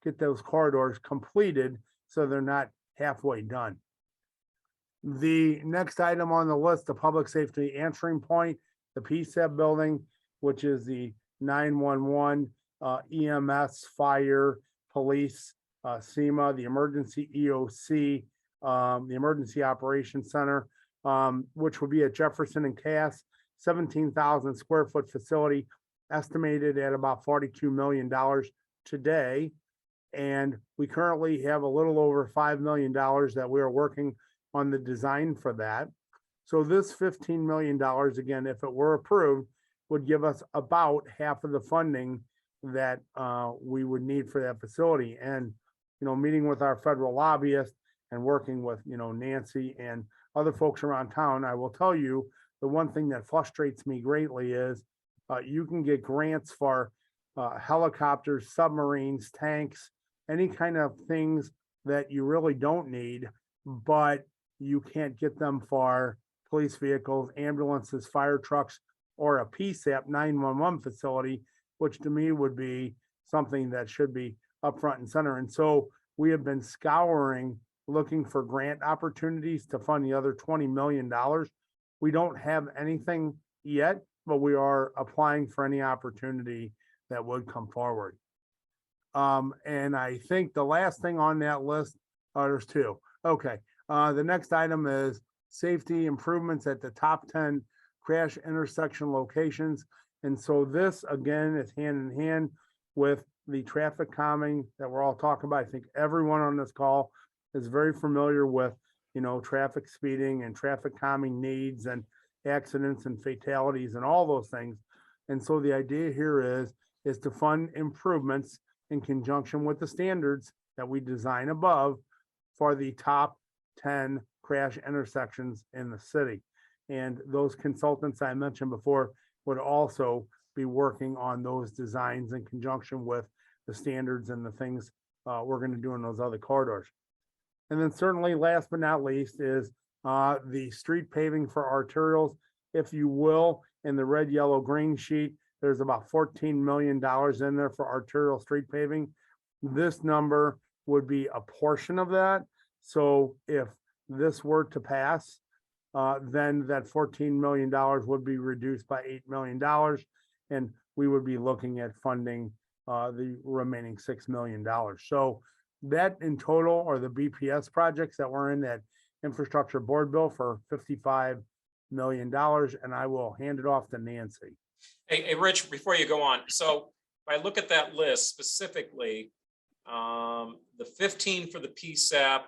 get those corridors completed so they're not halfway done. The next item on the list, the public safety answering point, the PSAP building, which is the 911, EMS, fire, police, SEMA, the emergency EOC, the emergency operations center, which will be at Jefferson and Cass, 17,000 square foot facility, estimated at about $42 million today. And we currently have a little over $5 million that we are working on the design for that. So this $15 million, again, if it were approved, would give us about half of the funding that we would need for that facility. And, you know, meeting with our federal lobbyist and working with, you know, Nancy and other folks around town, I will tell you, the one thing that frustrates me greatly is you can get grants for helicopters, submarines, tanks, any kind of things that you really don't need, but you can't get them for police vehicles, ambulances, fire trucks, or a PSAP 911 facility, which to me would be something that should be up front and center. And so we have been scouring, looking for grant opportunities to fund the other $20 million. We don't have anything yet, but we are applying for any opportunity that would come forward. And I think the last thing on that list, there's 2. Okay. The next item is safety improvements at the top 10 crash intersection locations. And so this, again, is hand in hand with the traffic calming that we're all talking about. I think everyone on this call is very familiar with, traffic speeding and traffic calming needs and accidents and fatalities and all those things. And so the idea here is to fund improvements in conjunction with the standards that we design above for the top 10 crash intersections in the city. And those consultants I mentioned before would also be working on those designs in conjunction with the standards and the things we're going to do in those other corridors. And then certainly last but not least is the street paving for arterials. If you will, in the red, yellow, green sheet, there's about $14 million in there for arterial street paving. This number would be a portion of that. So if this were to pass, then that $14 million would be reduced by $8 million. And we would be looking at funding the remaining $6 million. So that in total are the BPS projects that were in that infrastructure board bill for $55 million. And I will hand it off to Nancy. Hey, Rich, before you go on, so if I look at that list specifically, the 15 for the PSAP,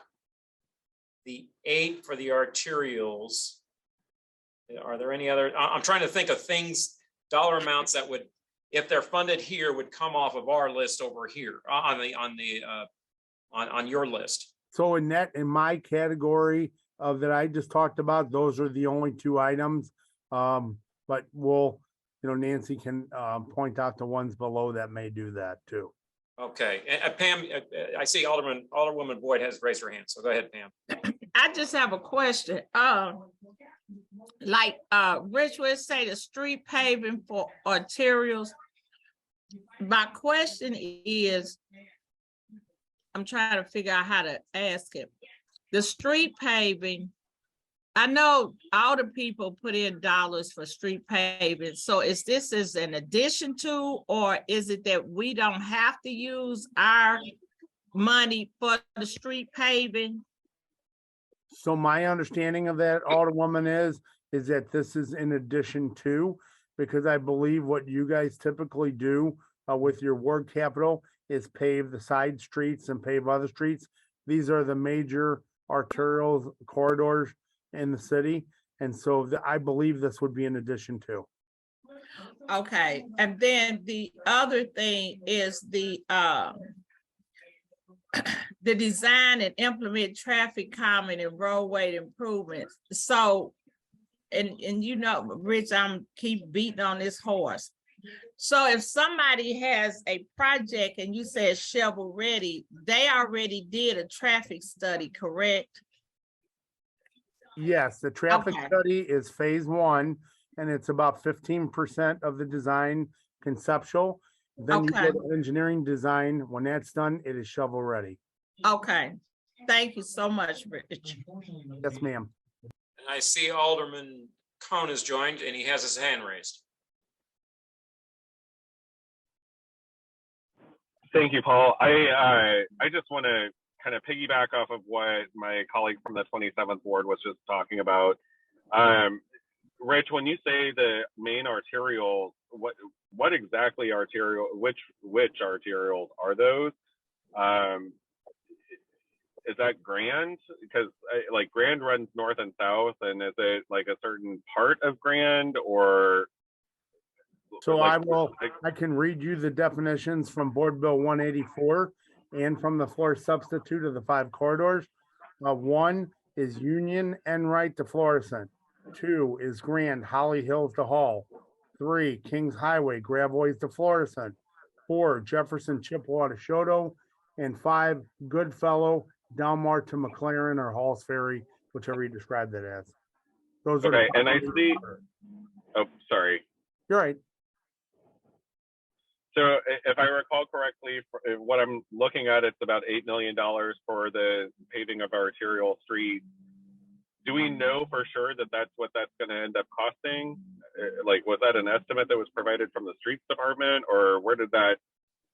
the 8 for the arterials. Are there any other? I'm trying to think of things, dollar amounts that would, if they're funded here, would come off of our list over here on your list. So in my category of that I just talked about, those are the only 2 items. But we'll, Nancy can point out the ones below that may do that too. Okay, Pam, I see Alderwoman Boyd has raised her hand, so go ahead, Pam. I just have a question. Like Rich would say, the street paving for arterials. My question is, I'm trying to figure out how to ask it. The street paving, I know all the people put in dollars for street paving. So is this as an addition to, or is it that we don't have to use our money for the street paving? So my understanding of that, Alderwoman, is that this is in addition to, because I believe what you guys typically do with your ward capital is pave the side streets and pave other streets. These are the major arterial corridors in the city. And so I believe this would be in addition to. Okay, and then the other thing is the design and implement traffic calming and roadway improvements. So, and Rich, I'm keep beating on this horse. So if somebody has a project and you said shovel ready, they already did a traffic study, correct? Yes, the traffic Okay. study is phase 1, and it's about 15% of the design conceptual. Then you go Okay. to engineering design. When that's done, it is shovel ready. Okay, thank you so much, Rich. Yes, ma'am. And I see Alderman Cone has joined and he has his hand raised. Thank you, Paul. I just want to kind of piggyback off of what my colleague from the 27th ward was just talking about. Rich, when you say the main arterials, what exactly which arterials are those? Is that Grand? Because like Grand runs north and south, and is it like a certain part of Grand, or? So like, I can read you the definitions from Board Bill 184 and from the floor substitute of the 5 corridors. 1 is Union Enright to Florissant. 2 is Grand Holly Hills to Hall. 3 Kings Highway Gravois to Florissant. 4 Jefferson Chippewa to Shoto. And 5 Goodfellow Delmar to McLaren or Halls Ferry, whichever you described it as. Those are okay, the and I see. Oh, sorry. You're right. So if I recall correctly, what I'm looking at, it's about $8 million for the paving of arterial streets. Do we know for sure that that's what that's going to end up costing? Like, was that an estimate that was provided from the streets department, or where did that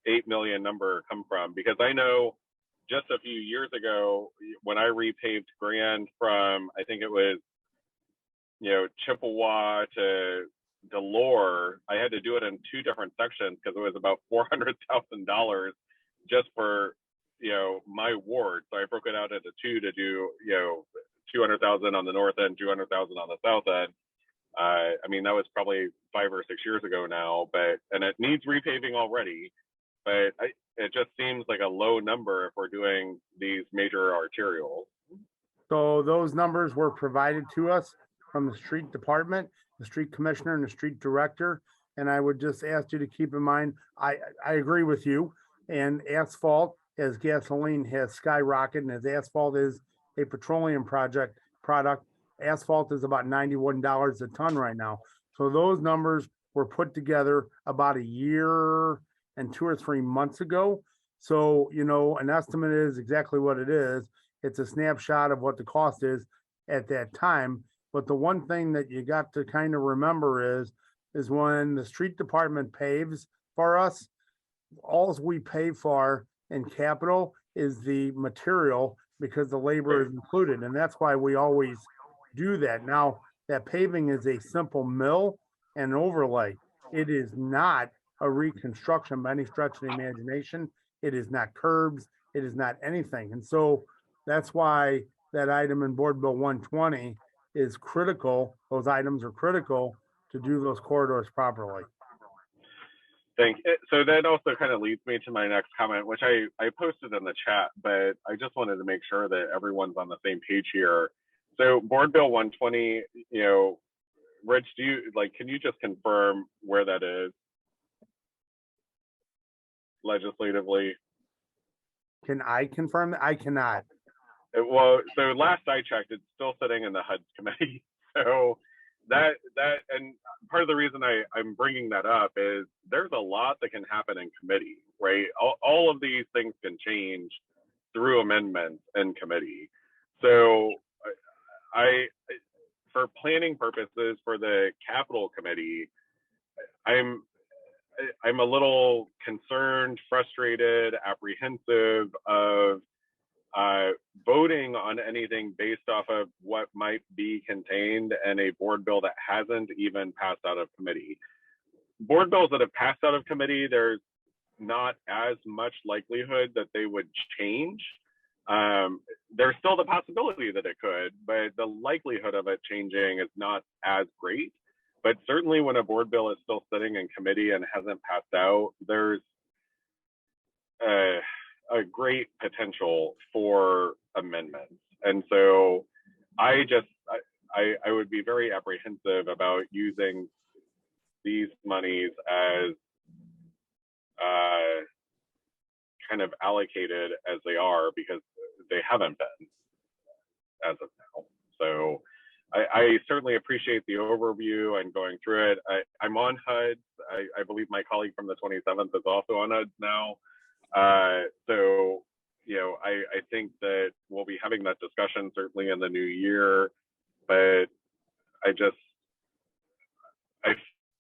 8 million number come from? Because I know just a few years ago, when I repaved Grand from, I think it was, Chippewa to Delore, I had to do it in 2 different sections because it was about $400,000 just for, my ward. So I broke it out into 2 to do, 200,000 on the north end, 200,000 on the south end. I mean, that was probably 5 or 6 years ago now, and it needs repaving already, but it just seems like a low number if we're doing these major arterials. So those numbers were provided to us from the street department, the street commissioner and the street director. And I would just ask you to keep in mind, I agree with you. And asphalt, as gasoline has skyrocketed, and as asphalt is a petroleum product, asphalt is about $91 a ton right now. So those numbers were put together about a year and 2 or 3 months ago. So, an estimate is exactly what it is. It's a snapshot of what the cost is at that time. But the one thing that you got to kind of remember is when the street department paves for us, all we pay for in capital is the material because the labor is included. And that's why we always do that. Now, that paving is a simple mill and overlay. It is not a reconstruction by any stretch of the imagination. It is not curbs. It is not anything. And so that's why that item in Board Bill 120 is critical. Those items are critical to do those corridors properly. So that also kind of leads me to my next comment, which I posted in the chat, but I just wanted to make sure that everyone's on the same page here. So Board Bill 120, Rich, can you just confirm where that is legislatively? Can I confirm that? I cannot. Well, so last I checked, it's still sitting in the HUD committee. So that and part of the reason I'm bringing that up is there's a lot that can happen in committee, right? All of these things can change through amendments in committee. So for planning purposes for the capital committee, I'm a little concerned, frustrated, apprehensive of voting on anything based off of what might be contained in a board bill that hasn't even passed out of committee. Board bills that have passed out of committee, there's not as much likelihood that they would change. There's still the possibility that it could, but the likelihood of it changing is not as great. But certainly when a board bill is still sitting in committee and hasn't passed out, there's a great potential for amendments. And so I would be very apprehensive about using these monies as kind of allocated as they are, because they haven't been as of now. So I certainly appreciate the overview and going through it. I'm on HUD. I believe my colleague from the 27th is also on HUD now. So, I think that we'll be having that discussion certainly in the new year, but I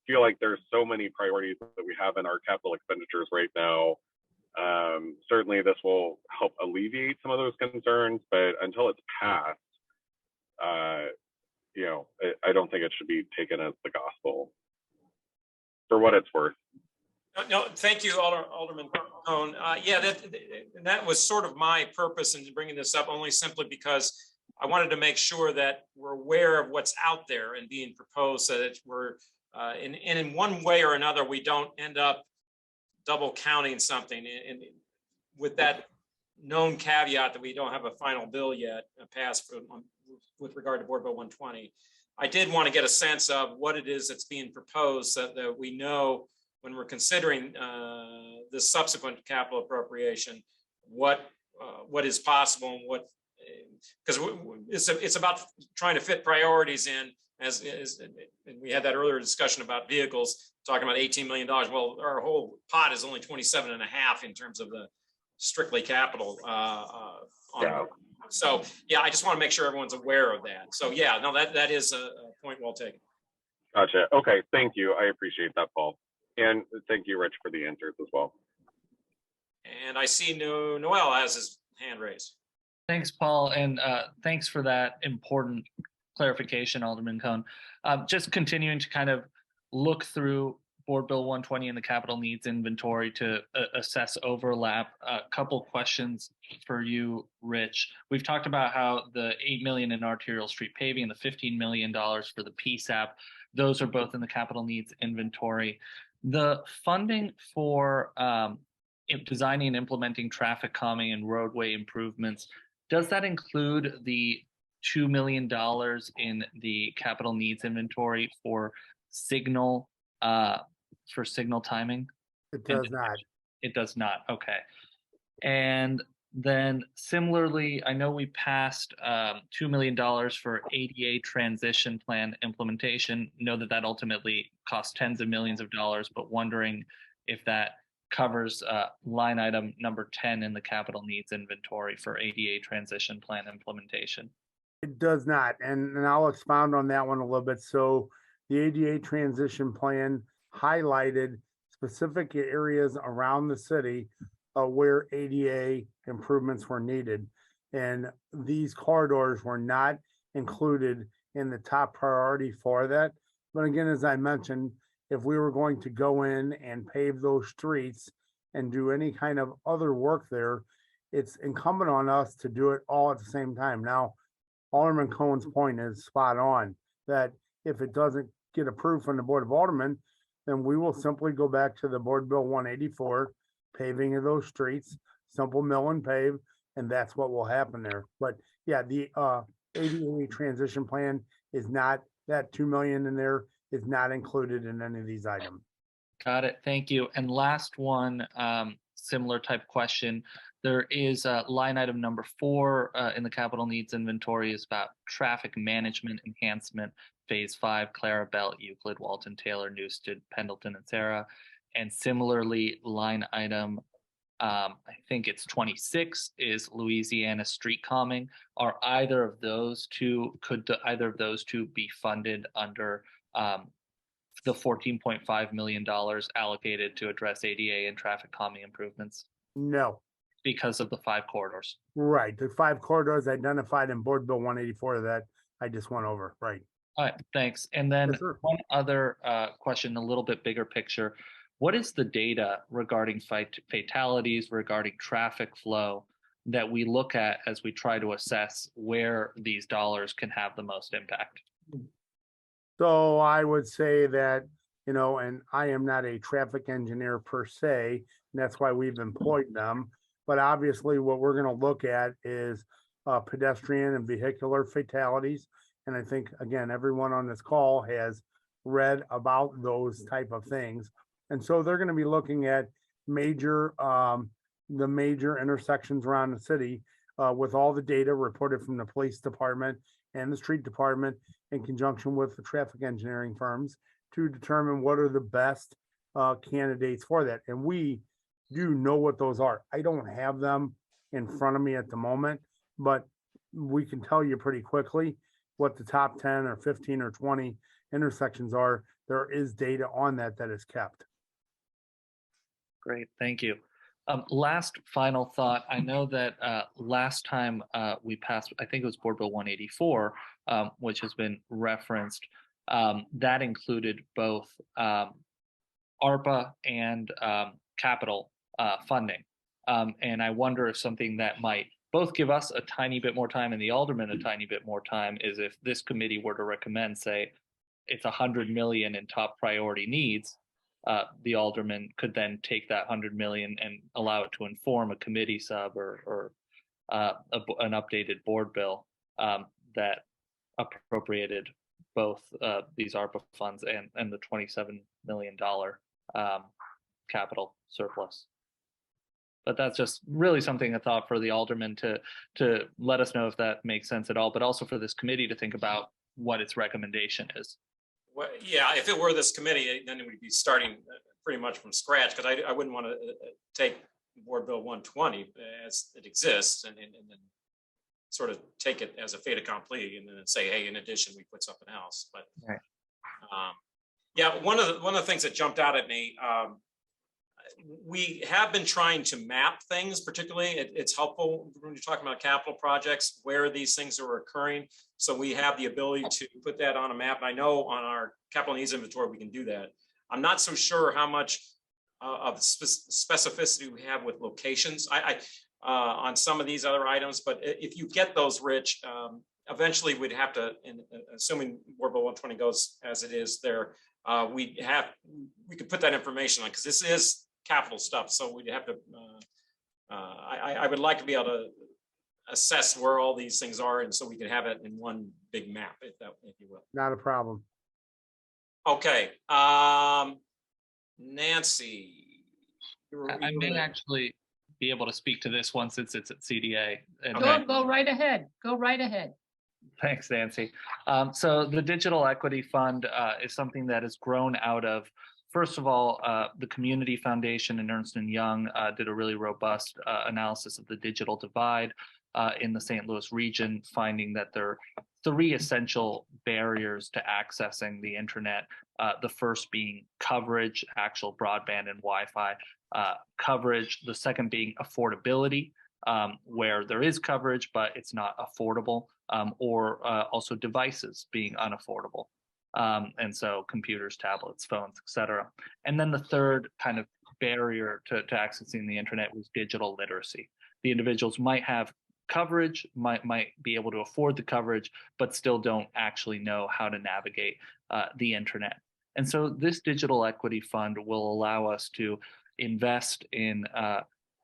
feel like there's so many priorities that we have in our capital expenditures right now. Certainly this will help alleviate some of those concerns, but until it's passed, I don't think it should be taken as the gospel, for what it's worth. No, thank you, Alderman Cohn. Yeah, that was sort of my purpose in bringing this up, only simply because I wanted to make sure that we're aware of what's out there and being proposed, so that we're in one way or another, we don't end up double counting something. And with that known caveat that we don't have a final bill yet passed with regard to Board Bill 120, I did want to get a sense of what it is that's being proposed, so that we know when we're considering the subsequent capital appropriation, what is possible and what, because it's about trying to fit priorities in, as and we had that earlier discussion about vehicles, talking about $18 million. Well, our whole pot is only 27 and a half in terms of the strictly capital. So yeah, I just want to make sure everyone's aware of that. So yeah, no, that is a point well taken. Gotcha. Okay, thank you. I appreciate that, Paul. And thank you, Rich, for the answers as well. And I see Noel has his hand raised. Thanks, Paul, and thanks for that important clarification, Alderman Cohn. Just continuing to kind of look through Board Bill 120 and the capital needs inventory to assess overlap. A couple questions for you, Rich. We've talked about how the 8 million in arterial street paving and the $15 million for the PSAP, those are both in the capital needs inventory. The funding for designing and implementing traffic calming and roadway improvements, does that include the $2 million in the capital needs inventory for signal timing? It does not. It does not. Okay. And then similarly, I know we passed $2 million for ADA transition plan implementation. Know that that ultimately cost tens of millions of dollars, but wondering if that covers line item number 10 in the capital needs inventory for ADA transition plan implementation. It does not, and I'll expound on that one a little bit. So the ADA transition plan highlighted specific areas around the city where ADA improvements were needed. And these corridors were not included in the top priority for that. But again, as I mentioned, if we were going to go in and pave those streets and do any kind of other work there, it's incumbent on us to do it all at the same time. Now, Alderman Cohen's point is spot on, that if it doesn't get approved from the Board of Aldermen, then we will simply go back to the Board Bill 184, paving of those streets, simple mill and pave, and that's what will happen there. But yeah, the ADA transition plan is not, that 2 million in there is not included in any of these items. Got it. Thank you. And last one, similar type question. There is line item number 4 in the capital needs inventory is about traffic management enhancement, phase 5, Clarabelle, Euclid, Walton, Taylor, Newstead, Pendleton, and Sarah. And similarly, line item, I think it's 26 is Louisiana street calming. Are either of those two, could either of those two be funded under the $14.5 million allocated to address ADA and traffic calming improvements? No. Because of the 5 corridors. Right, the 5 corridors identified in Board Bill 184 that I just went over, right. All right, thanks. And then Yes, sir. one other question, a little bit bigger picture. What is the data regarding fatalities, regarding traffic flow that we look at as we try to assess where these dollars can have the most impact? So I would say that, you know, and I am not a traffic engineer per se, and that's why we've employed them. But obviously what we're going to look at is pedestrian and vehicular fatalities. And I think, again, everyone on this call has read about those type of things. And so they're going to be looking at major, the major intersections around the city with all the data reported from the police department and the street department in conjunction with the traffic engineering firms to determine what are the best candidates for that. And we do know what those are. I don't have them in front of me at the moment, but we can tell you pretty quickly what the top 10 or 15 or 20 intersections are. There is data on that that is kept. Great, thank you. Last final thought. I know that last time we passed, I think it was Board Bill 184, which has been referenced. That included both ARPA and capital funding. And I wonder if something that might both give us a tiny bit more time and the aldermen a tiny bit more time is if this committee were to recommend, say, it's 100 million in top priority needs, the alderman could then take that 100 million and allow it to inform a committee sub or an updated board bill that appropriated both these ARPA funds and the $27 million capital surplus. But that's just really something I thought for the alderman to let us know if that makes sense at all, but also for this committee to think about what its recommendation is. Well, yeah, if it were this committee, then we'd be starting pretty much from scratch, because I wouldn't want to take Board Bill 120 as it exists and then sort of take it as a fait accompli and then say, hey, in addition, we put something else. But right. Yeah, one of the things that jumped out at me, we have been trying to map things, particularly it's helpful when you're talking about capital projects, where these things are occurring. So we have the ability to put that on a map. And I know on our capital needs inventory, we can do that. I'm not so sure how much of specificity we have with locations on some of these other items, but if you get those, Rich, eventually we'd have to, assuming Board Bill 120 goes as it is there, we could put that information on, because this is capital stuff. So we'd have to, I would like to be able to assess where all these things are, and so we could have it in one big map, if you will. Not a problem. Okay, Nancy. I may actually be able to speak to this one since it's at CDA. And Go right ahead. Go right ahead. Thanks, Nancy. So the Digital Equity Fund is something that has grown out of, first of all, the Community Foundation and Ernst & Young did a really robust analysis of the digital divide in the St. Louis region, finding that there are 3 essential barriers to accessing the internet. The first being coverage, actual broadband and Wi-Fi coverage. The second being affordability, where there is coverage, but it's not affordable, or also devices being unaffordable. And so computers, tablets, phones, etc. And then the third kind of barrier to accessing the internet was digital literacy. The individuals might have coverage, might be able to afford the coverage, but still don't actually know how to navigate the internet. And so this Digital Equity Fund will allow us to invest in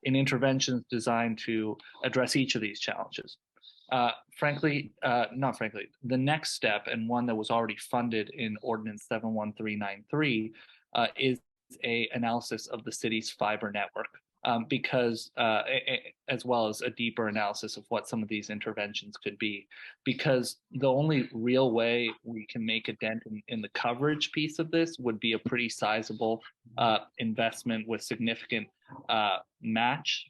interventions designed to address each of these challenges. Not frankly, the next step, and one that was already funded in Ordinance 71393, is a analysis of the city's fiber network, because as well as a deeper analysis of what some of these interventions could be, because the only real way we can make a dent in the coverage piece of this would be a pretty sizable investment with significant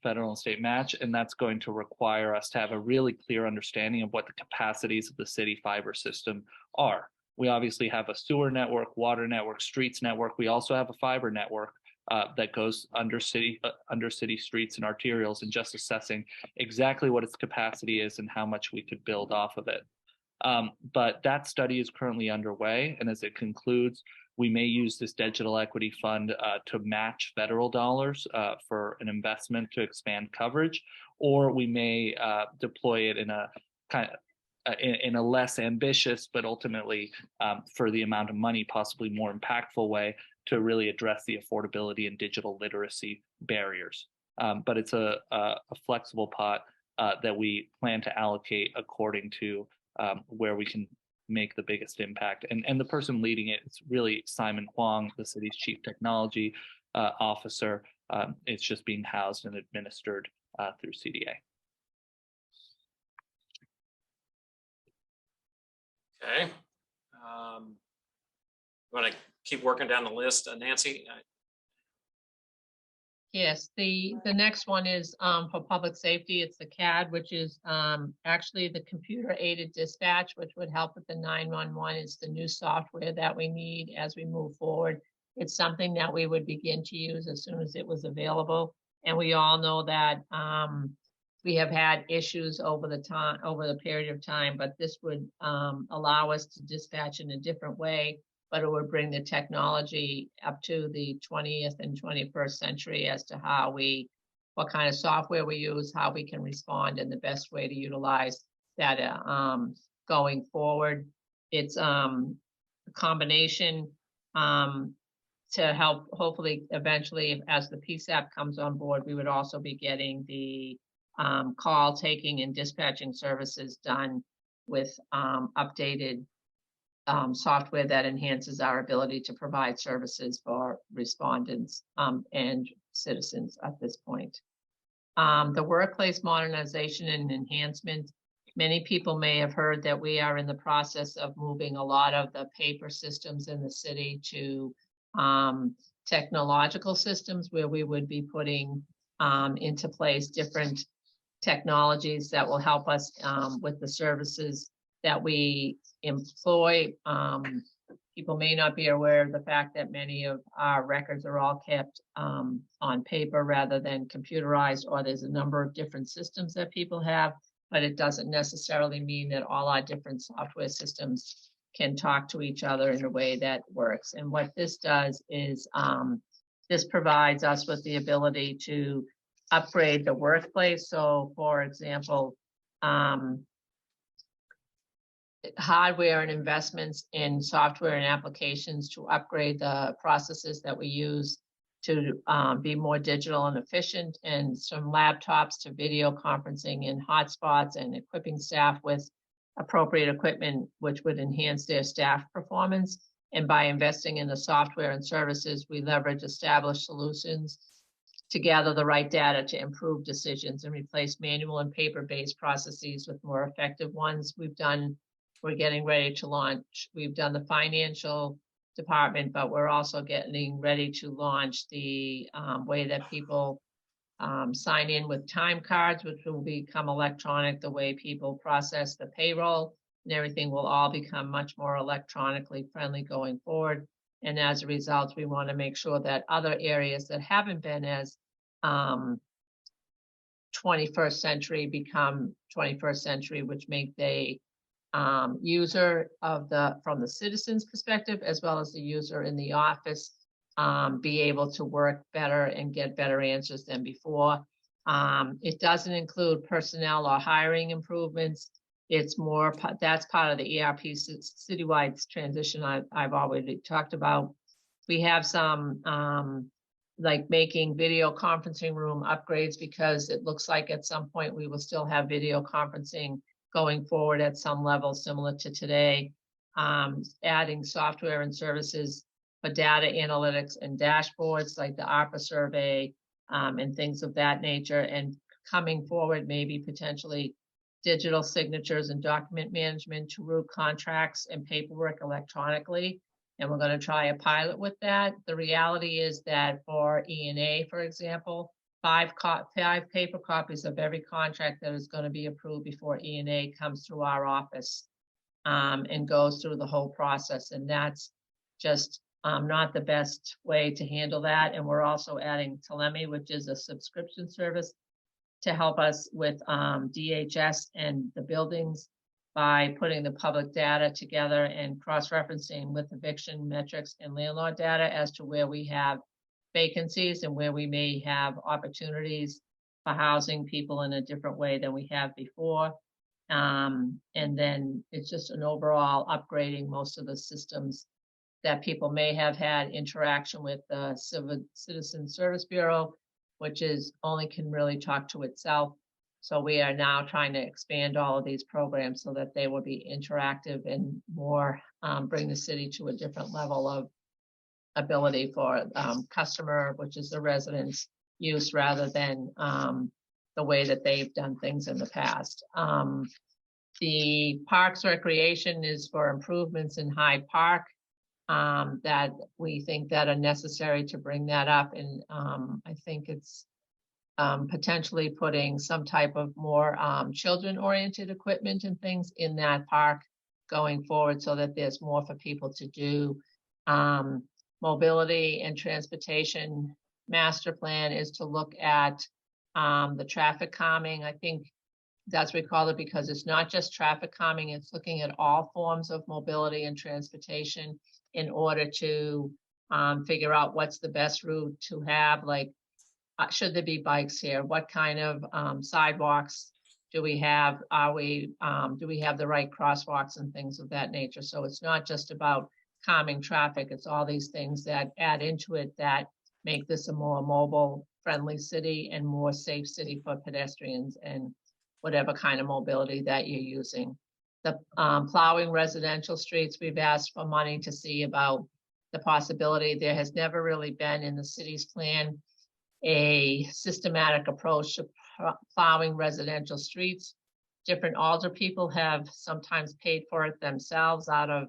federal and state match, and that's going to require us to have a really clear understanding of what the capacities of the city fiber system are. We obviously have a sewer network, water network, streets network. We also have a fiber network that goes under city streets and arterials, and just assessing exactly what its capacity is and how much we could build off of it. But that study is currently underway, and as it concludes, we may use this Digital Equity Fund to match federal dollars for an investment to expand coverage, or we may deploy it in a in a less ambitious, but ultimately for the amount of money, possibly more impactful way to really address the affordability and digital literacy barriers. But it's a flexible pot that we plan to allocate according to where we can make the biggest impact. And the person leading it is really Simon Huang, the city's chief technology officer. It's just being housed and administered through CDA. Okay. You want to keep working down the list, Nancy? Yes, the next one is for public safety. It's the CAD, which is actually the computer aided dispatch, which would help with the 911. It's the new software that we need as we move forward. It's something that we would begin to use as soon as it was available. And we all know that we have had issues over the period of time, but this would allow us to dispatch in a different way, but it would bring the technology up to the 20th and 21st century as to what kind of software we use, how we can respond, and the best way to utilize that going forward. It's a combination to help, hopefully, eventually, as the PSAP comes on board, we would also be getting the call taking and dispatching services done with updated software that enhances our ability to provide services for respondents and citizens at this point. The workplace modernization and enhancement. Many people may have heard that we are in the process of moving a lot of the paper systems in the city to technological systems, where we would be putting into place different technologies that will help us with the services that we employ People may not be aware of the fact that many of our records are all kept on paper rather than computerized, or there's a number of different systems that people have, but it doesn't necessarily mean that all our different software systems can talk to each other in a way that works. And what this does is this provides us with the ability to upgrade the workplace. So for example, hardware and investments in software and applications to upgrade the processes that we use to be more digital and efficient, and some laptops to video conferencing and hotspots, and equipping staff with appropriate equipment which would enhance their staff performance. And by investing in the software and services, we leverage established solutions to gather the right data to improve decisions and replace manual and paper-based processes with more effective ones. We're getting ready to launch. We've done the financial department, but we're also getting ready to launch the way that people sign in with time cards, which will become electronic, the way people process the payroll, and everything will all become much more electronically friendly going forward. And as a result, we want to make sure that other areas that haven't been as 21st century become 21st century, which make the user from the citizen's perspective, as well as the user in the office, be able to work better and get better answers than before. It doesn't include personnel or hiring improvements. It's more, that's part of the ERP citywide transition I've already talked about. We have some like making video conferencing room upgrades, because it looks like at some point we will still have video conferencing going forward at some level similar to today. Adding software and services for data analytics and dashboards like the ARPA survey and things of that nature. And coming forward, maybe potentially digital signatures and document management to route contracts and paperwork electronically. And we're going to try a pilot with that. The reality is that for E&A, for example, 5 paper copies of every contract that is going to be approved before E&A comes through our office and goes through the whole process. And that's just not the best way to handle that. And we're also adding Telemi, which is a subscription service to help us with DHS and the buildings by putting the public data together and cross-referencing with eviction metrics and landlord data as to where we have vacancies and where we may have opportunities for housing people in a different way than we have before. And then it's just an overall upgrading most of the systems that people may have had interaction with the Citizen Service Bureau, which is only can really talk to itself. So we are now trying to expand all of these programs so that they will be interactive and more bring the city to a different level of ability for customer, which is the residents' use, rather than the way that they've done things in the past. The Parks Recreation is for improvements in Hyde Park that we think that are necessary to bring that up. And I think it's potentially putting some type of more children-oriented equipment and things in that park going forward so that there's more for people to do. Mobility and transportation master plan is to look at the traffic calming. I think that's what we call it, because it's not just traffic calming, it's looking at all forms of mobility and transportation in order to figure out what's the best route to have, like should there be bikes here? What kind of sidewalks do we have? Do we have the right crosswalks and things of that nature? So it's not just about calming traffic, it's all these things that add into it that make this a more mobile friendly city and more safe city for pedestrians and whatever kind of mobility that you're using. The plowing residential streets, we've asked for money to see about the possibility. There has never really been in the city's plan a systematic approach to plowing residential streets. Different alder people have sometimes paid for it themselves out of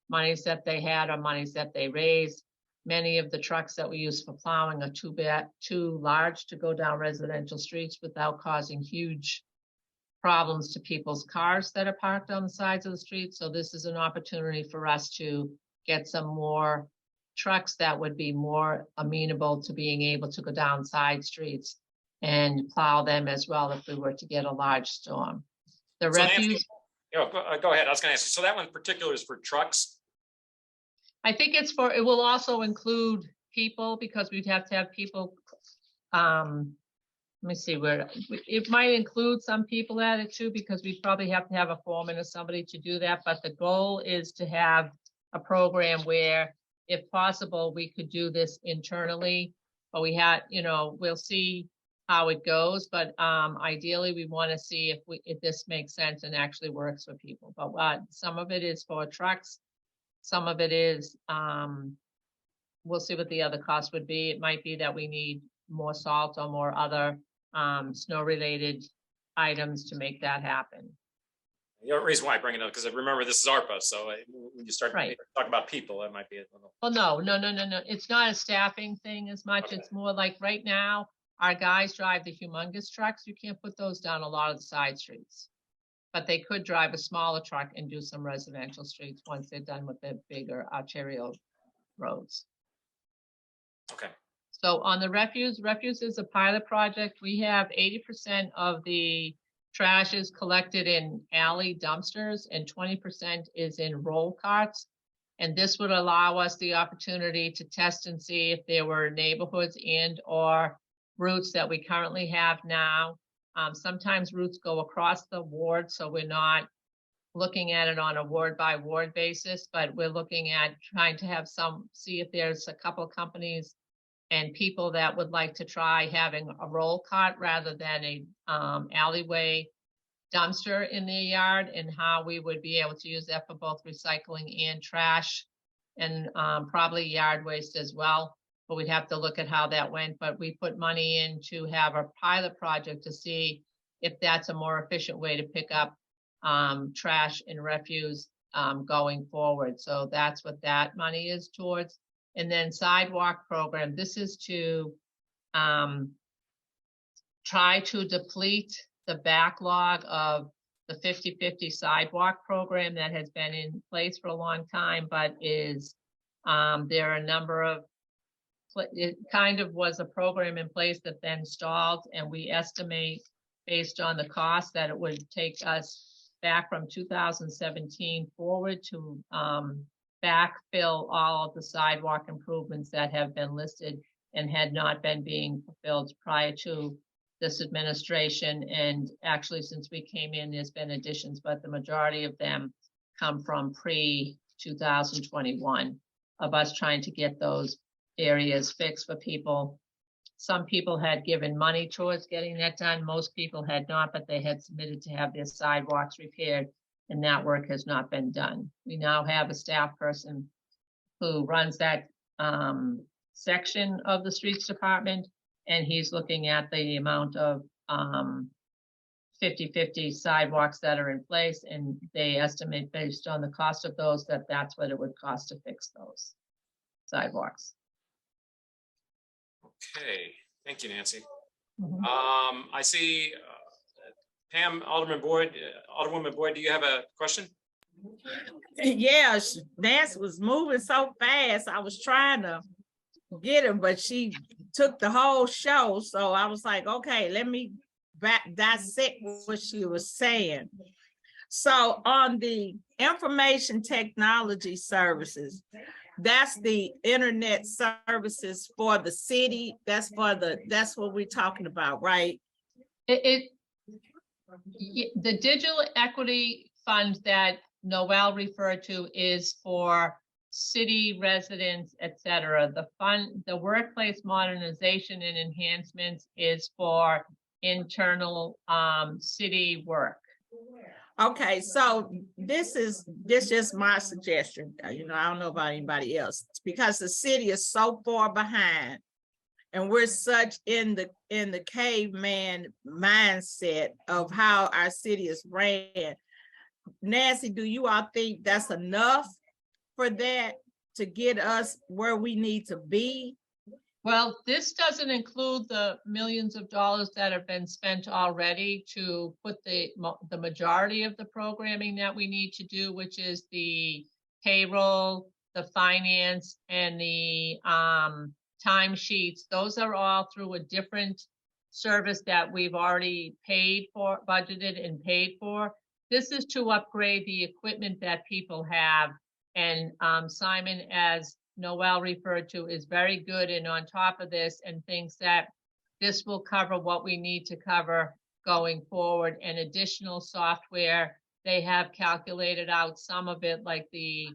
monies that they had or monies that they raised. Many of the trucks that we use for plowing are too large to go down residential streets without causing huge problems to people's cars that are parked on the sides of the street. So this is an opportunity for us to get some more trucks that would be more amenable to being able to go down side streets and plow them as well if we were to get a large storm. The So Nancy, refuse, go ahead. I was gonna ask you. So that one in particular is for trucks? I think it will also include people because we'd have to have people. Let me see where, it might include some people at it too, because we'd probably have to have a foreman or somebody to do that. But the goal is to have a program where, if possible, we could do this internally. But we had, we'll see how it goes. But ideally, we want to see if this makes sense and actually works for people. But some of it is for trucks. Some of it is, we'll see what the other cost would be. It might be that we need more salt or more other snow-related items to make that happen. The reason why I bring it up, because I remember this is ARPA, so when you start Right. talking about people, that might be a little. Well, no. It's not a staffing thing as much. Okay. It's more like right now, our guys drive the humongous trucks. You can't put those down a lot of the side streets. But they could drive a smaller truck and do some residential streets once they're done with the bigger arterial roads. Okay. So on the refuse is a pilot project. We have 80% of the trash is collected in alley dumpsters and 20% is in roll carts. And this would allow us the opportunity to test and see if there were neighborhoods and or routes that we currently have now. Sometimes routes go across the ward, so we're not looking at it on a ward by ward basis, but we're looking at trying to have see if there's a couple of companies and people that would like to try having a roll cart rather than a alleyway dumpster in their yard, and how we would be able to use that for both recycling and trash and probably yard waste as well. But we'd have to look at how that went. But we put money in to have a pilot project to see if that's a more efficient way to pick up trash and refuse going forward. So that's what that money is towards. And then sidewalk program, this is to try to deplete the backlog of the 50/50 sidewalk program that has been in place for a long time, but is there are a number of, it kind of was a program in place that then stalled, and we estimate based on the cost that it would take us back from 2017 forward to backfill all of the sidewalk improvements that have been listed and had not been being fulfilled prior to this administration. And actually, since we came in, there's been additions, but the majority of them come from pre-2021 of us trying to get those areas fixed for people. Some people had given money towards getting that done. Most people had not, but they had submitted to have their sidewalks repaired, and that work has not been done. We now have a staff person who runs that section of the streets department, and he's looking at the amount of 50/50 sidewalks that are in place, and they estimate based on the cost of those that that's what it would cost to fix those sidewalks. Okay, thank you, Nancy. Mhm. I see Pam, Alderwoman Boyd, do you have a question? Yeah, Nancy was moving so fast. I was trying to get her, but she took the whole show. So I was like, okay, let me dissect what she was saying. So on the information technology services, that's the internet services for the city. That's what we're talking about, right? The digital equity fund that Noel referred to is for city residents, et cetera. The workplace modernization and enhancements is for internal city work. Okay, so this is just my suggestion. I don't know about anybody else, because the city is so far behind, and we're such in the caveman mindset of how our city is ran. Nancy, do you all think that's enough for that to get us where we need to be? Well, this doesn't include the millions of dollars that have been spent already to put the majority of the programming that we need to do, which is the payroll, the finance and the timesheets, those are all through a different service that we've already paid for, budgeted and paid for. This is to upgrade the equipment that people have. And Simon, as Noel referred to, is very good and on top of this and thinks that this will cover what we need to cover going forward. And additional software, they have calculated out some of it, like the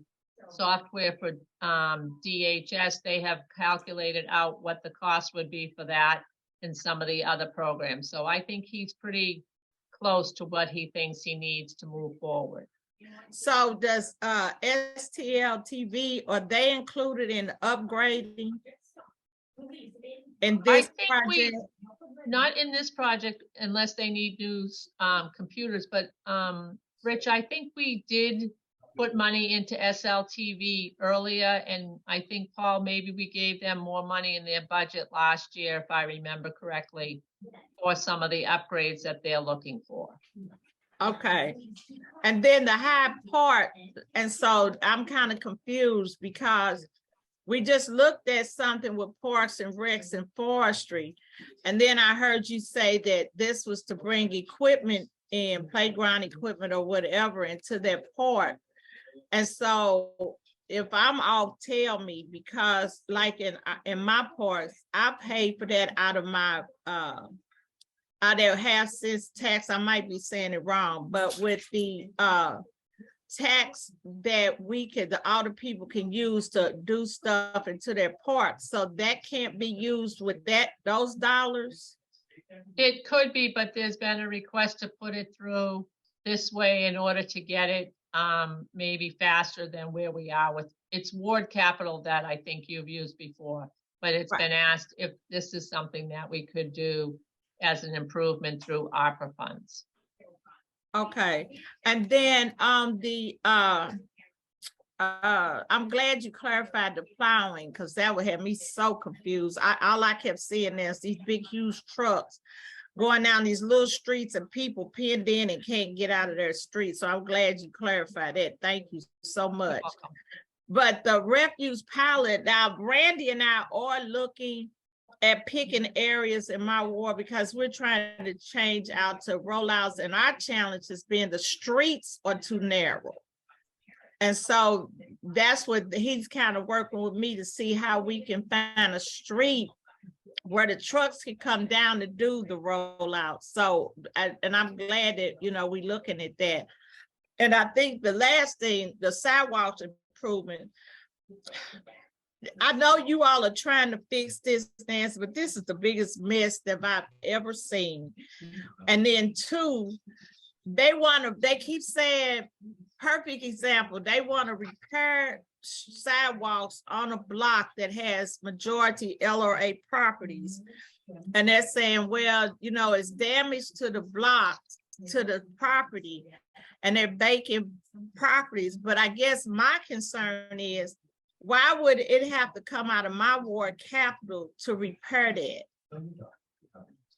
software for DHS, they have calculated out what the cost would be for that and some of the other programs. So I think he's pretty close to what he thinks he needs to move forward. So does STL TV, are they included in upgrading? In this project? Not in this project unless they need new computers, but Rich, I think we did put money into SLTV earlier, and I think, Paul, maybe we gave them more money in their budget last year, if I remember correctly, for some of the upgrades that they're looking for. Okay, and then the High Park, and so I'm kind of confused because we just looked at something with Parks and Recs and Forestry, and then I heard you say that this was to bring equipment in, playground equipment or whatever, into their park. And so if I'm off, tell me, because like in my parks, I pay for that out of my out of half-cent tax. I might be saying it wrong, but with the tax that all the people can use to do stuff into their parks, so that can't be used with those dollars. It could be, but there's been a request to put it through this way in order to get it maybe faster than where we are with, it's ward capital that I think you've used before, but it's been asked if this is something that we could do as an improvement through ARPA funds. Okay, and then I'm glad you clarified the plowing, because that would have me so confused. All I kept seeing is these big, huge trucks going down these little streets and people pinned in and can't get out of their street. So I'm glad you clarified that. Thank you so much. But the refuse pallet, now Brandy and I are looking at picking areas in my ward because we're trying to change out to rollouts, and our challenge has been the streets are too narrow. And so that's what he's kind of working with me to see how we can find a street where the trucks can come down to do the rollout. So, and I'm glad that, we're looking at that. And I think the last thing, the sidewalks improvement, I know you all are trying to fix this, Nancy, but this is the biggest mess that I've ever seen. And then two, they keep saying, perfect example, they want to repair sidewalks on a block that has majority LRA properties. And they're saying, well, it's damage to the block, to the property, and they're vacant properties. But I guess my concern is, why would it have to come out of my ward capital to repair that?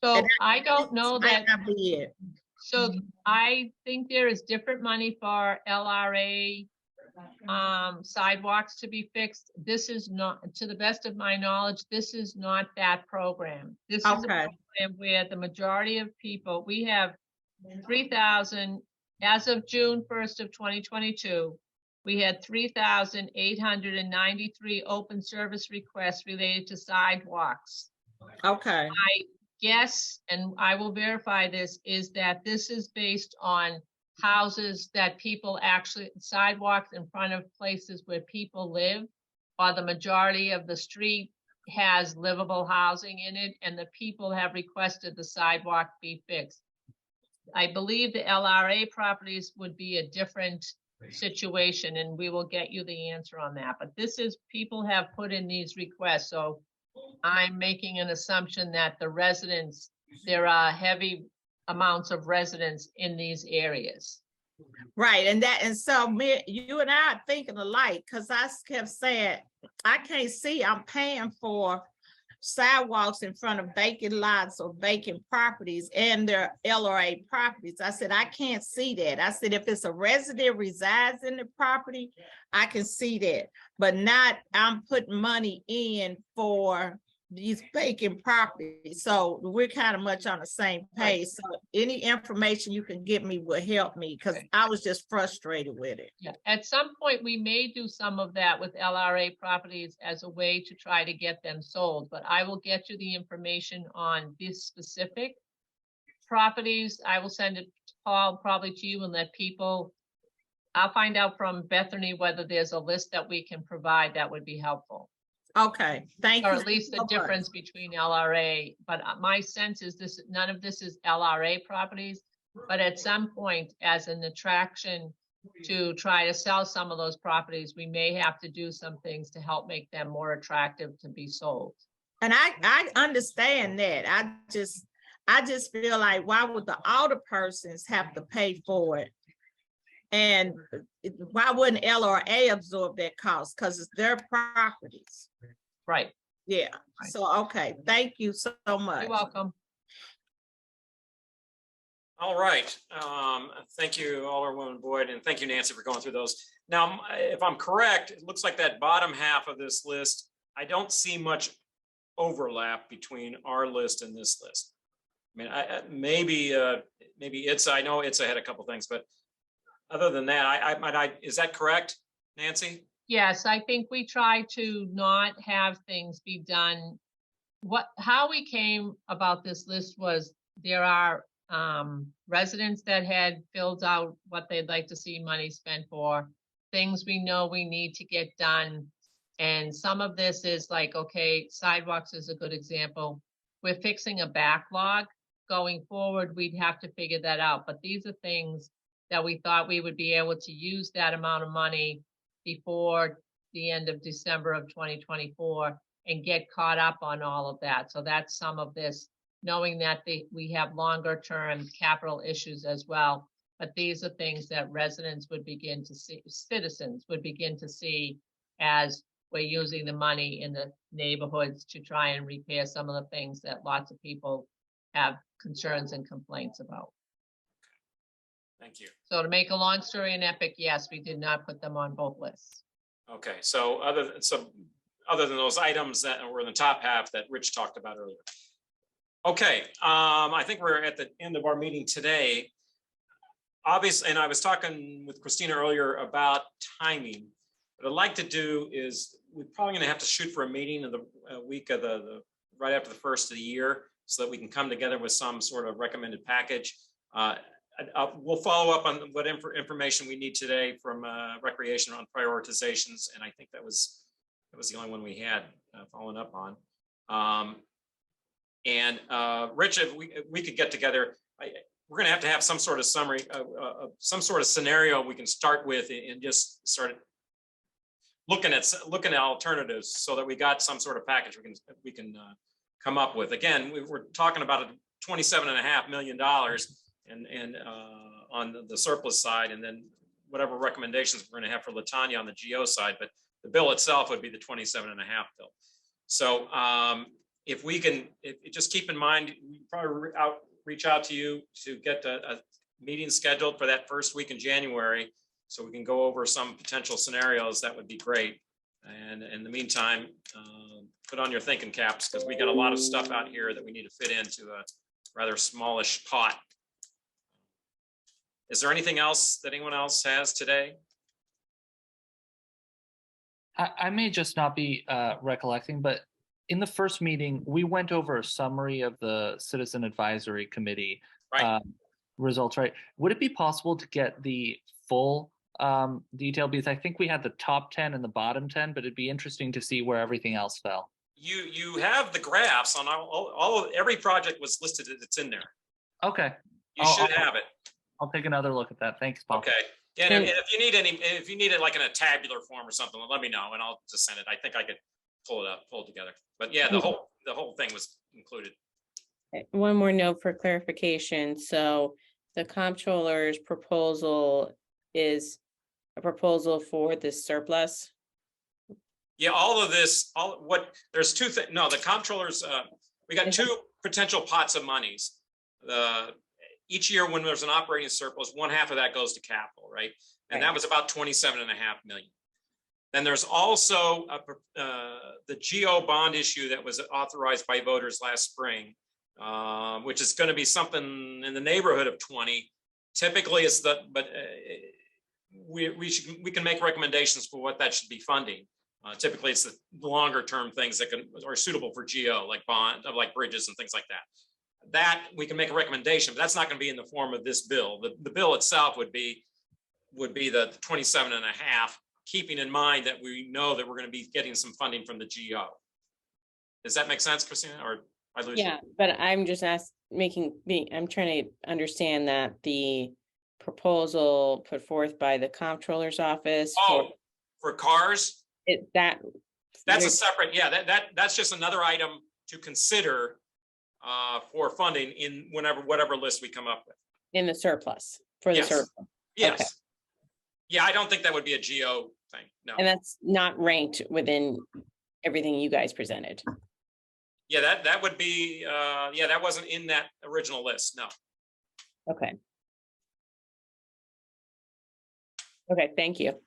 So I don't know that. Might not be it. So I think there is different money for LRA sidewalks to be fixed. This is not, to the best of my knowledge, this is not that program. This is a program where the majority of people, we have 3,000, as of June 1st of 2022, we had 3,893 open service requests related to sidewalks. Okay. I guess, and I will verify this, is that this is based on houses that people actually, sidewalks in front of places where people live, or the majority of the street has livable housing in it, and the people have requested the sidewalk be fixed. I believe the LRA properties would be a different situation, and we will get you the answer on that. But this is, people have put in these requests, so I'm making an assumption that the residents, there are heavy amounts of residents in these areas. Right, and so you and I are thinking alike, because I kept saying, I can't see, I'm paying for sidewalks in front of vacant lots or vacant properties and their LRA properties. I said, I can't see that. I said, if it's a resident resides in the property, I can see that. but not, I'm putting money in for these vacant properties. So we're kind of much on the same page. So any information you can give me will help me, because I was just frustrated with it. Yeah, at some point, we may do some of that with LRA properties as a way to try to get them sold, but I will get you the information on this specific properties. I will send it, Paul, probably to you, and let people, I'll find out from Bethany whether there's a list that we can provide that would be helpful. Okay, thank you. Or at least the so much. difference between LRA, but my sense is this, none of this is LRA properties. But at some point, as an attraction to try to sell some of those properties, we may have to do some things to help make them more attractive to be sold. And I understand that. I just feel like, why would the older persons have to pay for it? And why wouldn't LRA absorb that cost? Because it's their properties. Right. Yeah. Right. So, okay. Thank you so much. You're welcome. All right. Thank you, Alderwoman Boyd, and thank you, Nancy, for going through those. Now, if I'm correct, it looks like that bottom half of this list, I don't see much overlap between our list and this list. I mean, maybe it's, I know it's had a couple things, but other than that, is that correct, Nancy? Yes, I think we try to not have things be done. How we came about this list was there are residents that had filled out what they'd like to see money spent for, things we know we need to get done. And some of this is like, okay, sidewalks is a good example. We're fixing a backlog. Going forward, we'd have to figure that out. But these are things that we thought we would be able to use that amount of money before the end of December of 2024 and get caught up on all of that. So that's some of this, knowing that we have longer term capital issues as well. But these are things that residents would begin to see, citizens would begin to see as we're using the money in the neighborhoods to try and repair some of the things that lots of people have concerns and complaints about. Thank you. So to make a long story and epic, yes, we did not put them on both lists. Okay, so other than those items that were in the top half that Rich talked about earlier. Okay, I think we're at the end of our meeting today. Obviously, and I was talking with Christina earlier about timing. What I'd like to do is we're probably gonna have to shoot for a meeting in the week of the right after the first of the year, so that we can come together with some sort of recommended package. We'll follow up on what information we need today from Recreation on prioritizations, and I think that was the only one we had following up on. Rich, if we could get together, we're going to have some sort of summary, some sort of scenario we can start with, and just start looking at alternatives, so that we got some sort of package we can come up with. Again, we're talking about $27.5 million. And on the surplus side, and then whatever recommendations we're going to have for Latanya on the GO side, but the bill itself would be the 27.5 bill. So if we can, just keep in mind, we probably reach out to you to get a meeting scheduled for that first week in January, so we can go over some potential scenarios. That would be great. And in the meantime, put on your thinking caps, because we got a lot of stuff out here that we need to fit into a rather smallish pot. Is there anything else that anyone else has today? I may just not be recollecting, but in the first meeting, we went over a summary of the Citizen Advisory Committee results, right? Would it be possible to get the full detail? Because I think we had the top 10 and the bottom 10, but it'd be interesting to see where everything else fell. You have the graphs on every project was listed. It's in there. Okay. You should have it. I'll take another look at that. Thanks, Paul. Okay. Yeah, and if you need it like in a tabular form or something, let me know and I'll just send it. I think I could pull it together. But yeah, the whole thing was included. One more note for clarification. So the comptroller's proposal is a proposal for this surplus. Yeah, all of this, there's two things. No, the comptrollers, we got two potential pots of monies. Each year when there's an operating surplus, one half of that goes to capital, right? And that was about 27.5 million. Then there's also the GO bond issue that was authorized by voters last spring, which is going to be something in the neighborhood of 20. Typically, it's we can make recommendations for what that should be funding. Typically, it's the longer term things that are suitable for GO, like like bridges and things like that. That we can make a recommendation, but that's not going to be in the form of this bill. The bill itself would be the 27.5, keeping in mind that we know that we're going to be getting some funding from the GO. Does that make sense, Christina? Or I lose you? Yeah, but I'm just I'm trying to understand that the proposal put forth by the comptroller's office. Oh, for cars? That's a separate, yeah, that's just another item to consider for funding in whatever list we come up with. in the surplus, for the Yes. surplus. Yes. Okay. Yeah, I don't think that would be a GO thing, no. And that's not ranked within everything you guys presented. Yeah, that would be, yeah, that wasn't in that original list, no. Okay. Okay, thank you.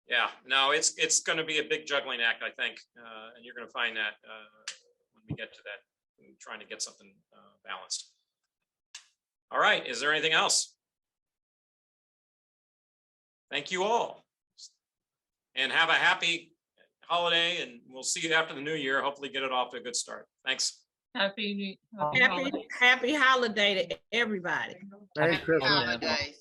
Yeah, no, it's gonna be a big juggling act, I think, and you're gonna find that when we get to that, trying to get something balanced. All right, is there anything else? Thank you all. And have a happy holiday, and we'll see you after the new year. Hopefully get it off to a good start. Thanks. Happy Happy holiday to everybody. Merry Christmas. Holidays.